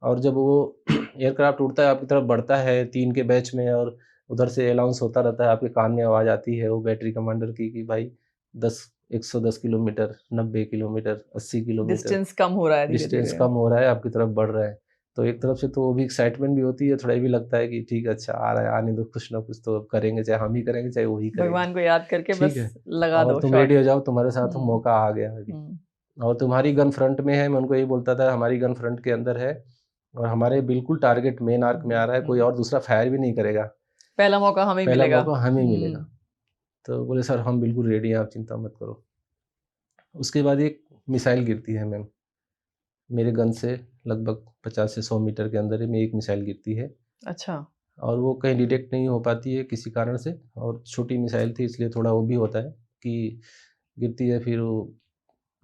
और जब वो एयरक्राफ्ट उड़ता है, आपकी तरफ बढ़ता है 3 के बैच में, और उधर से अनाउंस होता रहता है, आपके कान में आवाज़ आती है वो बैटरी कमांडर की कि भाई 110 किलोमीटर, 90 किलोमीटर, 80 किलोमीटर डिस्टेंस कम हो रहा है डिस्टेंस धीरे-धीरे। कम हो रहा है, आपकी तरफ बढ़ रहा है। तो एक तरफ से तो वो भी एक्साइटमेंट भी होती है, थोड़ा ये भी लगता है कि ठीक है अच्छा आ रहा है, आने दो, कुछ ना कुछ तो अब करेंगे, चाहे हम ही करेंगे, चाहे वो ही करेंगे। भगवान को याद करके ठीक बस है, लगा और दो तुम शॉट। रेडी हो जाओ, तुम्हारे साथ हुँ। मौका आ गया अभी। हुँ। और तुम्हारी गन फ्रंट में है, मैं उनको यही बोलता था, हमारी गन फ्रंट के अंदर है और हमारे बिल्कुल टारगेट मेन आर्क में आ रहा है, कोई और दूसरा फायर भी नहीं करेगा। पहला मौका हमें पहला मिलेगा। मौका हमें मिलेगा। तो बोले सर हम बिल्कुल रेडी हैं, आप चिंता मत करो। उसके बाद एक मिसाइल गिरती है मैम, मेरे गन से लगभग 50 से 100 मीटर के अंदर ही में एक मिसाइल गिरती है, अच्छा। और वो कहीं डिटेक्ट नहीं हो पाती है किसी कारण से, और छोटी मिसाइल थी इसलिए थोड़ा वो भी होता है कि गिरती है, फिर वो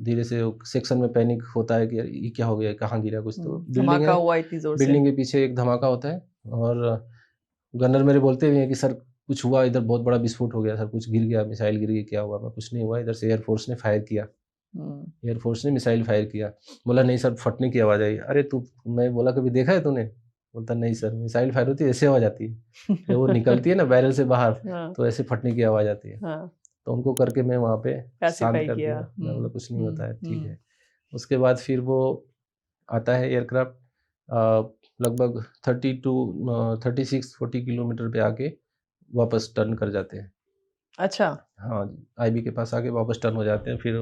धीरे से सेक्शन में पैनिक होता है कि यार ये क्या हो गया, कहाँ गिरा कुछ, तो बिल्डिंग धमाका है, हुआ इतनी जोर से। बिल्डिंग के पीछे एक धमाका होता है, और गनर मेरे बोलते भी हैं कि सर कुछ हुआ इधर, बहुत बड़ा विस्फोट हो गया सर, कुछ गिर गया, मिसाइल गिर गई, क्या हुआ? मैं कुछ नहीं हुआ, इधर से एयरफोर्स ने फायर किया, एयरफोर्स ने मिसाइल फायर किया। बोला नहीं सर फटने की आवाज़ आई। अरे तू, मैं बोला कभी देखा है तूने? बोलता नहीं सर, मिसाइल फायर होती है ऐसे आवाज़ आती है, जब वो निकलती है ना बैरल से बाहर, हाँ, तो ऐसे फटने की आवाज़ आती है। हाँ, तो उनको करके मैं वहाँ पे शांत पैसिफाई कर किया। दिया, मैं बोला कुछ नहीं होता है, ठीक है। उसके बाद फिर वो आता है एयरक्राफ्ट, लगभग 36-40 किलोमीटर पे आके वापस टर्न कर जाते हैं। अच्छा। हाँ, आईबी के पास आके वापस टर्न हो जाते हैं, फिर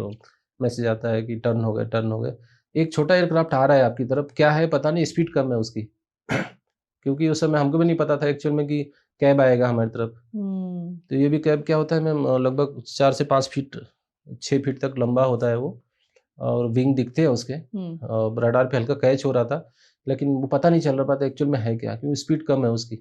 मैसेज आता है कि टर्न हो गए, टर्न हो गए। एक छोटा एयरक्राफ्ट आ रहा है आपकी तरफ, क्या है पता नहीं, स्पीड कम है उसकी। क्योंकि उस समय हमको भी नहीं पता था एक्चुअल में कि कैब आएगा हमारी तरफ। तो ये भी कैब क्या होता है मैम, लगभग 4 से 5 फीट, 6 फीट तक लंबा होता है वो, और विंग दिखते हैं उसके। रडार पे हल्का कैच हो रहा था, लेकिन वो पता नहीं चल रहा था एक्चुअल में है क्या, क्योंकि स्पीड कम है उसकी।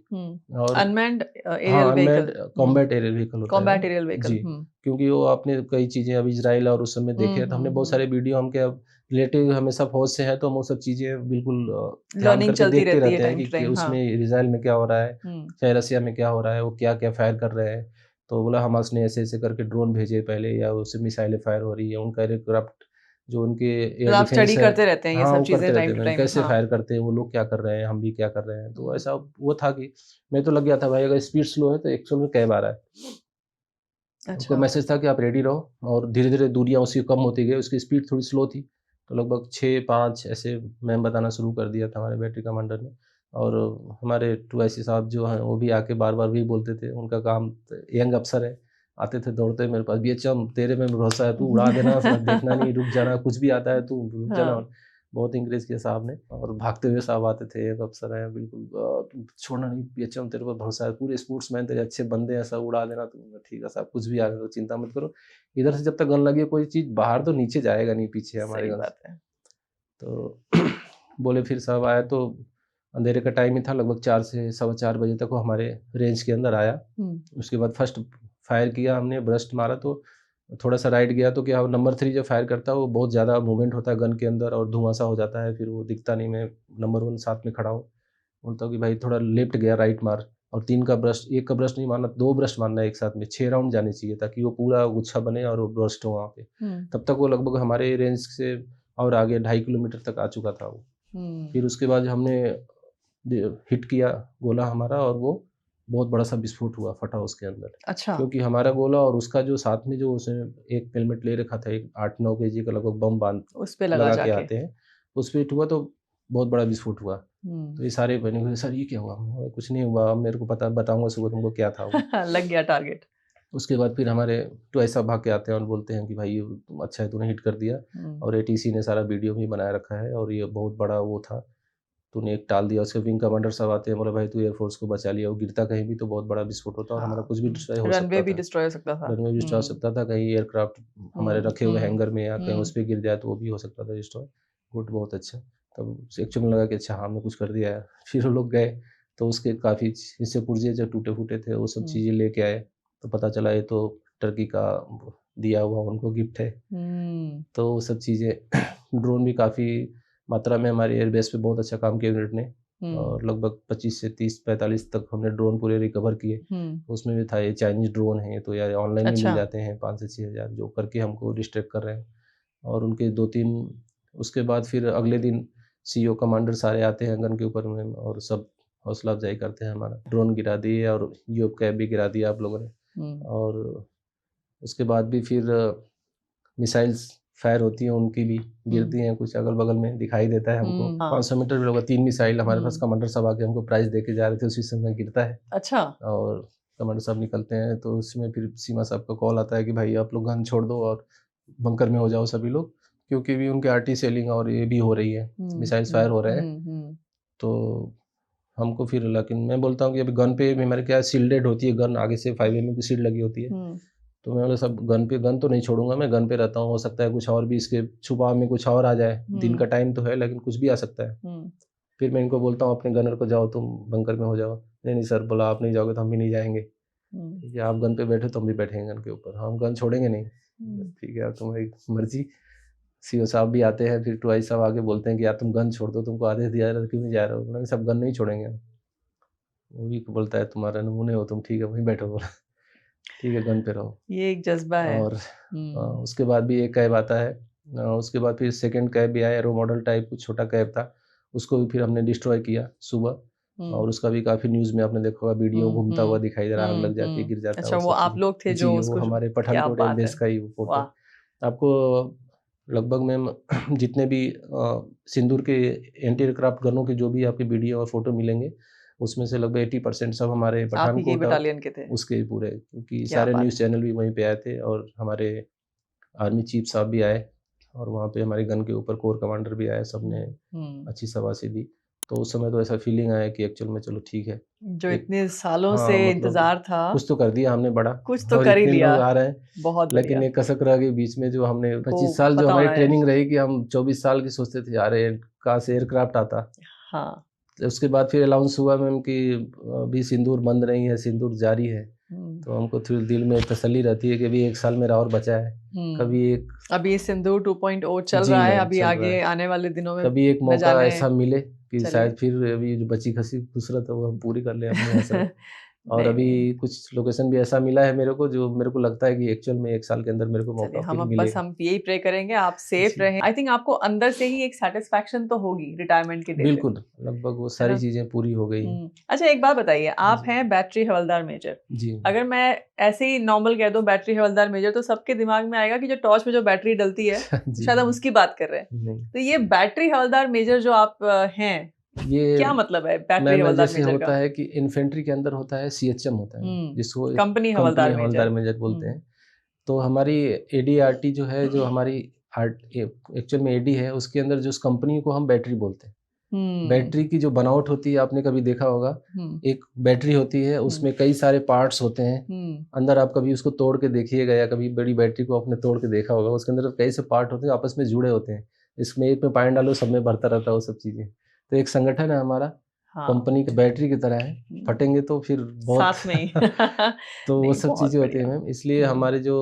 और अनमैन्ड हाँ, aerial unmanned vehicle, combat aerial vehicle होता है कॉम्बैट वो। Aerial vehicle. जी, क्योंकि वो आपने कई चीज़ें अब इज़राइल और उस समय देखे हैं, तो हमने बहुत सारे वीडियो, हम क्या रिलेटिव हमेशा फ़ौज से हैं, तो हम वो सब चीज़ें बिल्कुल ध्यान लर्निंग करके चलती देखते रहती है रहते हैं टाइम कि टू टाइम। हाँ। उसमें इज़राइल में क्या हो रहा है, चाहे रसिया में क्या हो रहा है, वो क्या-क्या फायर कर रहे हैं। तो बोला हमास ने ऐसे-ऐसे करके ड्रोन भेजे पहले, या उससे मिसाइलें फायर हो रही है, उनका एयरक्राफ्ट जो उनके एयर मतलब आप डिफेंस स्टडी है, करते रहते हैं ये हाँ, सब वो चीजें करते रहते टाइम टू हैं, टाइम। कैसे हाँ। फायर करते हैं, वो लोग क्या कर रहे हैं, हम भी क्या कर रहे हैं। तो हम्म। ऐसा वो था कि मैं तो लग गया था भाई, अगर स्पीड स्लो है तो एक्चुअल में कैब आ रहा है। उनको अच्छा। मैसेज था कि आप रेडी रहो, और धीरे-धीरे दूरियाँ उसकी कम होती गई, उसकी स्पीड थोड़ी स्लो थी, तो लगभग 6-5 ऐसे मैम बताना शुरू कर दिया था हमारे बैटरी कमांडर ने। और हमारे 2IC साहब जो हैं, वो भी आके बार-बार वही बोलते थे, उनका काम यंग अफ़सर है, आते थे दौड़ते मेरे पास, "बीएचएम तेरे में भरोसा है, तू उड़ा देना, देखना नहीं, रुक जाना, कुछ भी आता है तू रुक जाना।" हाँ। बहुत इंकरेज किया साहब ने, और भागते हुए साहब आते थे, एक अफ़सर हैं बिल्कुल, "तू छोड़ना नहीं बीएचएम, तेरे पर भरोसा है, पूरे स्पोर्ट्समैन तेरे अच्छे बंदे हैं, सब उड़ा देना तू।" ठीक है साहब, कुछ भी आ तो चिंता मत करो, इधर से जब तक गन लगी है कोई चीज़ बाहर तो नीचे जाएगा नहीं पीछे हमारे सही गन से। बात है। तो बोले, फिर साहब आए तो अंधेरे का टाइम ही था, लगभग 4 से सवा 4 बजे तक वो हमारे रेंज के अंदर आया। उसके बाद फर्स्ट फायर किया हमने, ब्रस्ट मारा, तो थोड़ा-सा राइट गया, तो क्या नंबर 3 जब फायर करता है वो बहुत ज़्यादा मूवमेंट होता है गन के अंदर, और धुआँ-सा हो जाता है, फिर वो दिखता नहीं। मैं नंबर 1 साथ में खड़ा हूँ, बोलता हूँ कि भाई थोड़ा लेफ्ट गया, राइट मार, और 3 का ब्रस्ट, 1 का ब्रस्ट नहीं मारना, 2 ब्रस्ट मारना है एक साथ में, 6 राउंड जाने चाहिए ताकि वो पूरा गुच्छा बने और वो ब्रस्ट हो वहाँ पे। तब तक वो लगभग हमारे रेंज से और आगे 2.5 किलोमीटर तक आ चुका था वो। फिर उसके बाद हमने हिट किया गोला हमारा, और वो बहुत बड़ा सा विस्फोट हुआ, फटा उसके अंदर। अच्छा। क्योंकि हमारा गोला और उसका जो साथ में जो उसने एक हेलमेट ले रखा था, एक 8-9 केजी का लगभग बम बांध उस पे लगा लगा के जाके। आते हैं, उस पे हिट हुआ तो बहुत बड़ा विस्फोट हुआ। तो ये सारे बने हुए, सर ये क्या हुआ? मैं बोला, कुछ नहीं हुआ, अब मेरे को पता बताऊंगा सुबह तुमको क्या था वो। लग गया टारगेट। उसके बाद फिर हमारे ट्वाइस साहब भाग के आते हैं और बोलते हैं कि भाई ये तुम अच्छा है तूने हिट कर दिया, और एटीसी ने सारा वीडियो भी बनाया रखा है, और ये बहुत बड़ा वो था, तूने एक टाल दिया। उसके विंग कमांडर साहब आते हैं, बोले भाई तू एयरफोर्स को बचा लिया, वो गिरता कहीं भी तो बहुत बड़ा विस्फोट होता, और हमारा कुछ भी डिस्ट्रॉय हो रनवे सकता भी था। डिस्ट्रॉय हो सकता था। रनवे भी डिस्ट्रॉय हो सकता था, कहीं एयरक्राफ्ट हमारे रखे हुए हैंगर में या कहीं उस पे गिर जाए तो वो भी हो सकता था डिस्ट्रॉय। गुड, बहुत अच्छा। तब एक्चुअली में लगा कि अच्छा हमने कुछ कर दिया है। फिर वो लोग गए, तो उसके काफ़ी हिस्से पुर्जे जो टूटे-फूटे थे वो सब चीज़ें लेके आए, तो पता चला ये तो टर्की का दिया हुआ उनको गिफ्ट है। तो वो सब चीज़ें ड्रोन भी काफ़ी मात्रा में हमारे एयरबेस पे बहुत अच्छा काम किया यूनिट ने, और लगभग 25 से 30-45 तक हमने ड्रोन पूरे रिकवर किए। उसमें भी था, ये चाइनीज़ ड्रोन है, तो यार ऑनलाइन भी अच्छा। मिल जाते हैं 5 से 6 हज़ार, जो करके हमको डिस्ट्रैक्ट कर रहे हैं। और उनके 2-3 उसके बाद फिर अगले दिन सीईओ कमांडर सारे आते हैं गन के ऊपर में, और सब हौसला अफ़ज़ाई करते हैं हमारा। ड्रोन गिरा दिए और यूएव कैब भी गिरा दिया आप लोगों ने। और उसके बाद भी फिर मिसाइल्स फायर होती हैं, उनकी भी गिरती हैं, कुछ अगल-बगल में दिखाई देता है हमको। 500 मीटर भी होगा, 3 मिसाइल हमारे पास कमांडर साहब आके हमको प्राइज़ दे के जा रहे थे, उसी समय गिरता है। अच्छा। और कमांडर साहब निकलते हैं, तो उसमें फिर सीमा साहब का कॉल आता है कि भाई आप लोग गन छोड़ दो और बंकर में हो जाओ सभी लोग, क्योंकि भी उनके आरटी सेलिंग और ये भी हो रही है, मिसाइल्स फायर हो रहे हैं। तो हमको फिर, लेकिन मैं बोलता हूँ कि अभी गन पे भी हमारे क्या शील्डेड होती है गन, आगे से 5 mm की शील्ड लगी होती है। तो मैं बोला सब गन तो नहीं छोड़ूंगा, मैं गन पे रहता हूँ, हो सकता है कुछ और भी इसके छुपाव में कुछ और आ जाए, दिन का टाइम तो है लेकिन कुछ भी आ सकता है। फिर मैं इनको बोलता हूँ अपने गनर को, जाओ तुम बंकर में हो जाओ। नहीं सर, बोला आप नहीं जाओगे तो हम भी नहीं जाएंगे। ठीक है, आप गन पे बैठे तो हम भी बैठेंगे गन के ऊपर, हम गन छोड़ेंगे नहीं। ठीक है, तुम्हारी मर्जी। सीओ साहब भी आते हैं, फिर टुआई साहब आके बोलते हैं कि यार तुम गन छोड़ दो, तुमको आदेश दिया जा रहा है, क्यों नहीं जा रहे हो? बोला सब गन नहीं छोड़ेंगे हम। वो भी बोलता है तुम्हारे नमूने हो तुम, ठीक है वहीं बैठो। बोला ठीक है, गन पे रहो। ये एक जज्बा है। और उसके बाद भी एक कैब आता है, उसके बाद फिर सेकंड कैब भी आया, एरो मॉडल टाइप कुछ छोटा कैब था, उसको भी फिर हमने डिस्ट्रॉय किया सुबह। और उसका भी काफ़ी न्यूज़ में आपने देखा होगा, वीडियो घूमता हुआ दिखाई दे रहा है, आग लग जाती है, गिर जाता है। अच्छा, वो सब आप चीज़ें। लोग थे जो जी, उसको वो हमारे क्या पठानकोट बात एयरबेस है। का ही वो फोटो। वाह। आपको लगभग मैम जितने भी सिंदूर के एंटी एयरक्राफ्ट गनों के जो भी आपके वीडियो और फोटो मिलेंगे, उसमें से लगभग 80% सब हमारे आप ही के पठानकोट बटालियन के थे। उसके पूरे, क्योंकि क्या सारे बात न्यूज़ है। चैनल भी वहीं पे आए थे, और हमारे आर्मी चीफ साहब भी आए, और वहाँ पे हमारे गन के ऊपर कोर कमांडर भी आए, सबने अच्छी शाबाशी दी। तो उस समय तो ऐसा फीलिंग आया कि एक्चुअल में चलो ठीक है, जो एक इतने सालों हाँ, से मतलब इंतजार था, कुछ तो कर दिया हमने बड़ा, कुछ तो और कर ही इतने लिया। लोग आ रहे हैं। बहुत लेकिन बढ़िया। एक कसक रह गई बीच में, जो हमने 25 साल जो पता हमारी होना है। ट्रेनिंग रही कि हम 24 साल की सोचते थे, यार कहाँ से एयरक्राफ्ट आता, हाँ। तो उसके बाद फिर अनाउंस हुआ मैम कि अभी सिंदूर बंद नहीं है, सिंदूर जारी है। तो हमको थोड़ी दिल में तसल्ली रहती है कि अभी 1 साल मेरा और बचा है। कभी एक अभी सिंदूर 2.0 चल जी रहा है, मैम, अभी चल रहा आगे है। आने वाले दिनों में कभी एक न मौका जाने ऐसा मिले कि चलिए। शायद फिर अभी जो बची खसी फुसरत है वो हम पूरी कर लें अपनी हसरत। और नहीं, अभी नहीं। कुछ लोकेशन भी ऐसा मिला है मेरे को जो मेरे को लगता है कि एक्चुअल में 1 साल के अंदर मेरे को चलिए, मौका हम फिर अब बस मिलेगा। हम यही प्रे करेंगे आप सेफ जी। रहें। आई थिंक आपको अंदर से ही एक सैटिस्फैक्शन तो होगी रिटायरमेंट के डे पे, बिल्कुल, लगभग वो है सारी ना? चीज़ें पूरी हो गई हैं। अच्छा, एक बात बताइए, आप जी। हैं बैटरी हवलदार मेजर। जी। अगर मैं ऐसे ही नॉर्मल कह दूं बैटरी हवलदार मेजर तो सबके दिमाग में आएगा कि जो टॉर्च में जो बैटरी डलती है, जी। शायद हम उसकी बात कर रहे हैं। नहीं, तो ये बैटरी हवलदार मेजर जो आप हैं, ये क्या मतलब है बैटरी मैम हवलदार जैसे मेजर होता का? है कि इन्फेंट्री के अंदर होता है सीएचएम होता है, जिसको कंपनी कंपनी हवलदार हवलदार मेजर। मेजर बोलते हैं। तो हमारी एडीआरटी जो है, जो हमारी आर्ट एक्चुअल में एडी है, उसके अंदर जो उस कंपनी को हम बैटरी बोलते हैं। हम्म बैटरी की जो बनावट होती है आपने कभी देखा होगा, हम्म एक बैटरी होती है, उसमें कई सारे पार्ट्स होते हैं। हम्म अंदर आप कभी उसको तोड़ के देखिएगा या कभी बड़ी बैटरी को आपने तोड़ के देखा होगा, उसके अंदर कई से पार्ट होते हैं, आपस में जुड़े होते हैं। इसमें एक में पॉइंट डालो, सब में भरता रहता है वो सब चीज़ें। तो एक संगठन है हमारा, हाँ। कंपनी की बैटरी की तरह है, फटेंगे तो फिर बहुत साथ में ही तो वो नहीं, सब बहुत चीज़ें होती हैं बढ़िया। मैम, इसलिए हमारे जो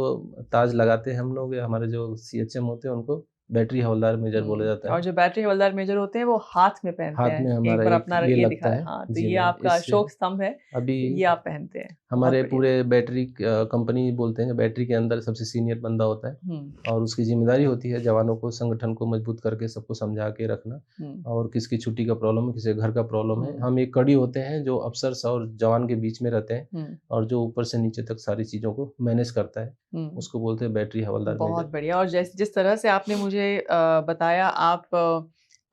ताज लगाते हैं हम लोग, या हमारे जो सीएचएम होते हैं, उनको बैटरी हवलदार मेजर बोला जाता और है। जो बैटरी हवलदार मेजर होते हैं वो हाथ में पहनते हाथ में हैं, एक हमारा बार एक अपना ये ये लगता दिखाया। है। हाँ, तो जी ये मैम, आपका इससे अशोक स्तंभ है, अभी तो ये आप पहनते हैं। बहुत हमारे बढ़िया। पूरे बैटरी कंपनी बोलते हैं, बैटरी के अंदर सबसे सीनियर बंदा होता है हम्म और उसकी ज़िम्मेदारी होती है जवानों को, संगठन को मजबूत करके सबको समझा के रखना। हम्म और किसकी छुट्टी का प्रॉब्लम है, किसी के घर का प्रॉब्लम है, हम्म हम एक कड़ी होते हैं जो अफ़सर्स और जवान के बीच में रहते हैं हम्म और जो ऊपर से नीचे तक सारी चीज़ों को मैनेज करता है, हम्म उसको बोलते हैं बैटरी हवलदार बहुत मेजर। बढ़िया। और जिस तरह से आपने मुझे बताया, आप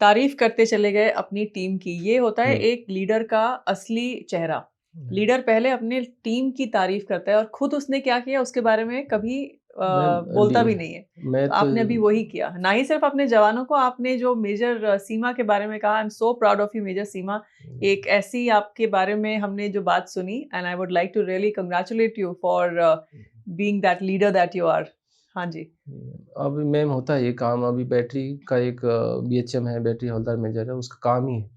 तारीफ करते चले गए अपनी टीम की। ये होता है हुँ, एक लीडर का असली चेहरा। हुँ। लीडर पहले अपने टीम की तारीफ करता है और खुद उसने क्या किया उसके बारे में कभी मैम बोलता भी नहीं है। मैं तो तो आपने अभी वही किया, ना ही सिर्फ अपने जवानों को, आपने जो मेजर सीमा के बारे में कहा, I am so proud of you major Seema. एक ऐसी आपके बारे में हमने जो बात सुनी, and I would like to really congratulate you for being that leader that you are. हाँ जी। अभी मैम होता है ये काम, अभी बैटरी का एक बीएचएम है, बैटरी हवलदार मेजर है, उसका काम ही है।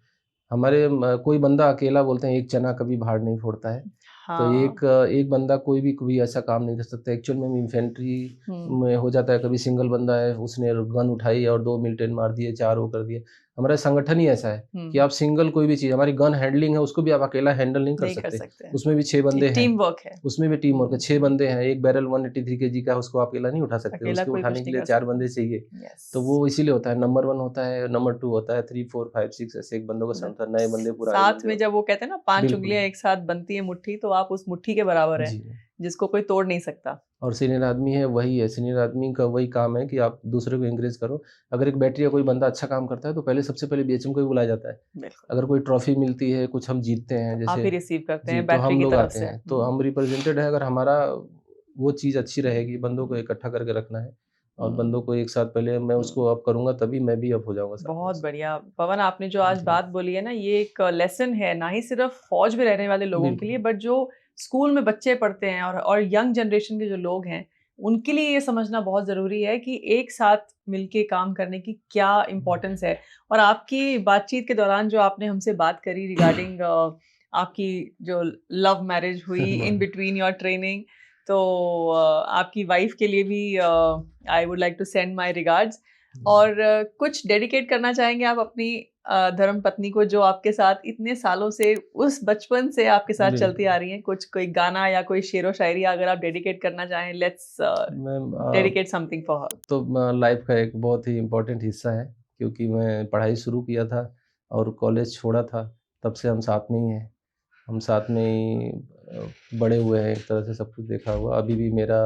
हमारे कोई बंदा अकेला बोलते हैं एक चना कभी भार नहीं फोड़ता है। तो हाँ। एक बंदा कोई भी ऐसा काम नहीं कर सकता। एक्चुअल में इन्फेंट्री हम्म में हो जाता है, कभी सिंगल बंदा है, उसने गन उठाई और 2 मिलिटेंट मार दिए, 4 वो कर दिए। हमारा संगठन ही ऐसा है कि हम्म आप सिंगल कोई भी चीज़, हमारी गन हैंडलिंग है, उसको भी आप अकेला हैंडल नहीं कर नहीं कर सकते। सकते हैं। उसमें भी 6 बंदे हैं, टीम वर्क है। उसमें भी टीम वर्क है, 6 बंदे हैं, एक बैरल 183 केजी का है, उसको आप अकेला नहीं उठा सकते, अकेला उसको कोई उठाने कुछ के नहीं लिए कर 4 सकता। बंदे चाहिए। यस। तो वो इसीलिए होता है, नंबर 1 होता है, नंबर 2 होता है, 3, 4, 5, 6 ऐसे एक बंदों का समूह होता है, नए बंदे, पुराने साथ बंदे में होते जब वो कहते हैं ना 5 बिल्कुल, उंगलियां एक साथ बनती है मुट्ठी, तो आप उस मुट्ठी के बराबर हैं, जी। जिसको कोई तोड़ नहीं सकता। और सीनियर आदमी है वही है, सीनियर आदमी का वही काम है कि आप दूसरे को एनकरेज करो। अगर एक बैटरी या कोई बंदा अच्छा काम करता है तो पहले सबसे पहले बीएचएम को ही बुलाया जाता है। बिल्कुल। अगर कोई ट्रॉफी मिलती है, कुछ हम जीतते हैं आप जैसे ही रिसीव करते जी, हैं तो बैटरी हम की लोग तरफ आते से। हैं, तो हम रिप्रेजेंटेड है, अगर हमारा वो चीज़ अच्छी रहेगी, बंदों को इकट्ठा करके रखना है और हम्म, बंदों को एक साथ पहले मैं हम्म। उसको अप करूँगा तभी मैं भी अप हो जाऊँगा साथ में बहुत उसके। बढ़िया पवन, आपने जो आज जी, बात बोली है ना, ये एक लेसन है, ना ही सिर्फ फौज में रहने वाले लोगों के बिल्कुल। लिए, बट जो स्कूल में बच्चे पढ़ते हैं और यंग जनरेशन के जो लोग हैं, उनके लिए ये समझना बहुत ज़रूरी है कि एक साथ मिलके काम करने की क्या इम्पोर्टेंस है। और आपकी बातचीत के दौरान जो आपने हमसे बात करी रिगार्डिंग आपकी जो लव मैरिज हुई इन बिटवीन योर ट्रेनिंग, तो आपकी वाइफ के लिए भी I would like to send my regards. और कुछ डेडिकेट करना चाहेंगे आप अपनी धर्म पत्नी को, जो आपके साथ इतने सालों से, उस बचपन से आपके साथ चलती आ बिल्कुल। रही हैं? कुछ कोई गाना या कोई शेरो शायरी अगर आप डेडिकेट करना चाहें, let's ma'am dedicate something for her. तो लाइफ का एक बहुत ही इम्पोर्टेंट हिस्सा है, क्योंकि मैं पढ़ाई शुरू किया था और कॉलेज छोड़ा था, तब से हम साथ में ही हैं। हम साथ में ही बड़े हुए हैं, एक तरह से सब कुछ देखा हुआ। अभी भी मेरा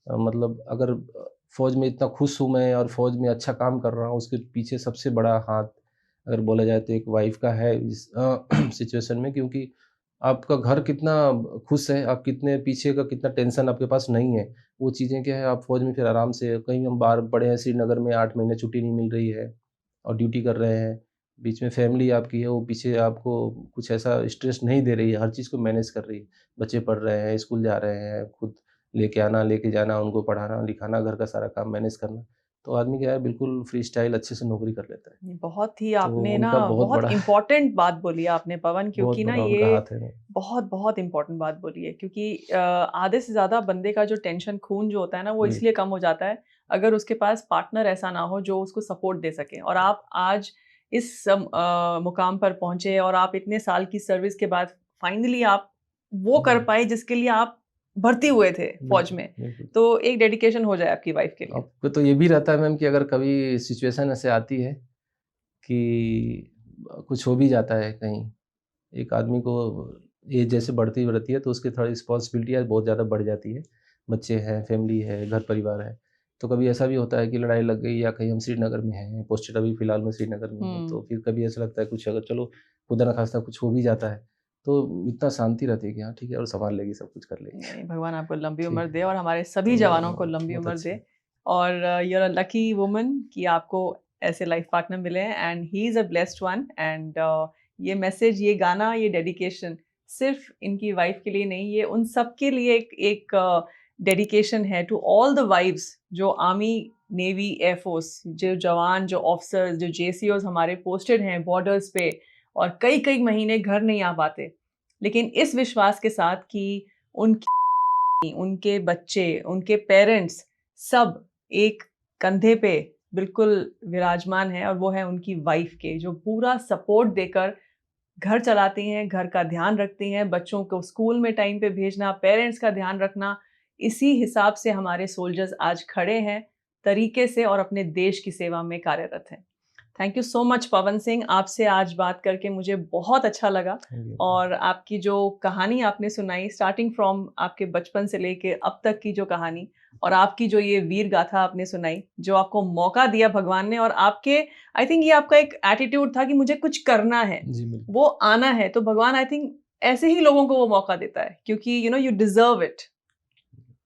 मतलब अगर फ़ौज में इतना खुश हूँ मैं और फ़ौज में अच्छा काम कर रहा हूँ, उसके पीछे सबसे बड़ा हाथ अगर बोला जाए तो एक वाइफ़ का है इस सिचुएशन में, क्योंकि आपका घर कितना खुश है, आप कितने पीछे का कितना टेंशन आपके पास नहीं है, वो चीज़ें क्या है, आप फ़ौज में फिर आराम से कहीं हम बाहर पड़े हैं श्रीनगर में 8 महीने छुट्टी नहीं मिल रही है और ड्यूटी कर रहे हैं। बीच में फैमिली आपकी है, वो पीछे आपको कुछ ऐसा स्ट्रेस नहीं दे रही है, हर चीज़ को मैनेज कर रही है। बच्चे पढ़ रहे हैं, स्कूल जा रहे हैं, खुद लेके आना, लेके जाना, उनको पढ़ाना, लिखाना, घर का सारा काम मैनेज करना। तो आदमी क्या है बिल्कुल फ्री स्टाइल अच्छे से नौकरी कर लेता है। बहुत ही तो आपने ना उनका बहुत बहुत बड़ा इम्पोर्टेंट बात बोली है आपने पवन, बहुत क्योंकि ना बड़ा उनका ये हाथ है। बहुत बहुत इम्पोर्टेंट बात बोली है, क्योंकि आधे से ज़्यादा बंदे का जो टेंशन खून जो होता है ना वो जी। इसलिए कम हो जाता है अगर उसके पास पार्टनर ऐसा ना हो जो उसको सपोर्ट दे सके। और आप आज इस मुकाम पर पहुंचे और आप इतने साल की सर्विस के बाद फाइनली आप वो कर पाए जिसके लिए आप भर्ती हुए थे फौज बिल्कुल, में। बिल्कुल। तो एक डेडिकेशन हो जाए आपकी वाइफ के लिए। आपको तो ये भी रहता है मैम कि अगर कभी सिचुएशन ऐसे आती है कि कुछ हो भी जाता है कहीं, एक आदमी को एज जैसे बढ़ती बढ़ती है तो उसकी थोड़ी रिस्पॉन्सिबिलिटियाँ बहुत ज़्यादा बढ़ जाती है। बच्चे हैं, फैमिली है, घर परिवार है। तो कभी ऐसा भी होता है कि लड़ाई लग गई या कहीं हम श्रीनगर में हैं, पोस्टेड अभी फ़िलहाल मैं श्रीनगर में हूँ, तो फिर कभी ऐसा लगता है कुछ अगर चलो खुदा ना ख़ास्ता कुछ हो भी जाता है, तो इतना शांति रहती है कि हाँ ठीक है और सँभाल लेगी, सब कुछ कर लेगी। नहीं, भगवान आपको लंबी ठीक उम्र है, दे और हमारे सभी तो जवानों को लंबी बहुत उम्र अच्छी दे। और you are a lucky woman कि आपको ऐसे लाइफ पार्टनर मिले हैं and he is a blessed one. And ये मैसेज, ये गाना, ये डेडिकेशन सिर्फ इनकी वाइफ के लिए नहीं, ये उन सब के लिए एक डेडिकेशन है टू ऑल द वाइफ्स जो आर्मी, नेवी, एयरफोर्स, जो जवान, जो ऑफिसर्स, जो जेसीओज हमारे पोस्टेड हैं बॉर्डर्स पे और कई कई महीने घर नहीं आ पाते, लेकिन इस विश्वास के साथ कि उनकी, उनके बच्चे, उनके पेरेंट्स सब एक कंधे पे बिल्कुल विराजमान है और वो है उनकी वाइफ के, जो पूरा सपोर्ट देकर घर चलाती हैं, घर का ध्यान रखती हैं, बच्चों को स्कूल में टाइम पे भेजना, पेरेंट्स का ध्यान रखना। इसी हिसाब से हमारे सोल्जर्स आज खड़े हैं तरीके से और अपने देश की सेवा में कार्यरत हैं। Thank you so much Pawan Singh, आपसे आज बात करके मुझे बहुत अच्छा लगा। और आपकी जो कहानी आपने सुनाई स्टार्टिंग फ्रॉम आपके बचपन से लेके अब तक की जो कहानी, और आपकी जो ये वीर गाथा आपने सुनाई, जो आपको मौका दिया भगवान ने, और आपके आई थिंक ये आपका एक एटीट्यूड था कि मुझे कुछ करना है, जी, बिल्कुल। वो आना है, तो भगवान आई थिंक ऐसे ही लोगों को वो मौका देता है, क्योंकि you know you deserve it.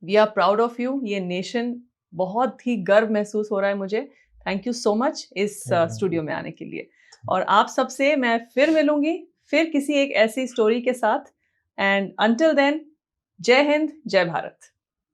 We are proud of you. ये नेशन बहुत ही गर्व महसूस हो रहा है मुझे। थैंक यू सो मच इस स्टूडियो में आने के लिए। और आप सबसे मैं फिर मिलूंगी, फिर किसी एक ऐसी स्टोरी के साथ। एंड अंटिल देन, जय हिंद, जय भारत।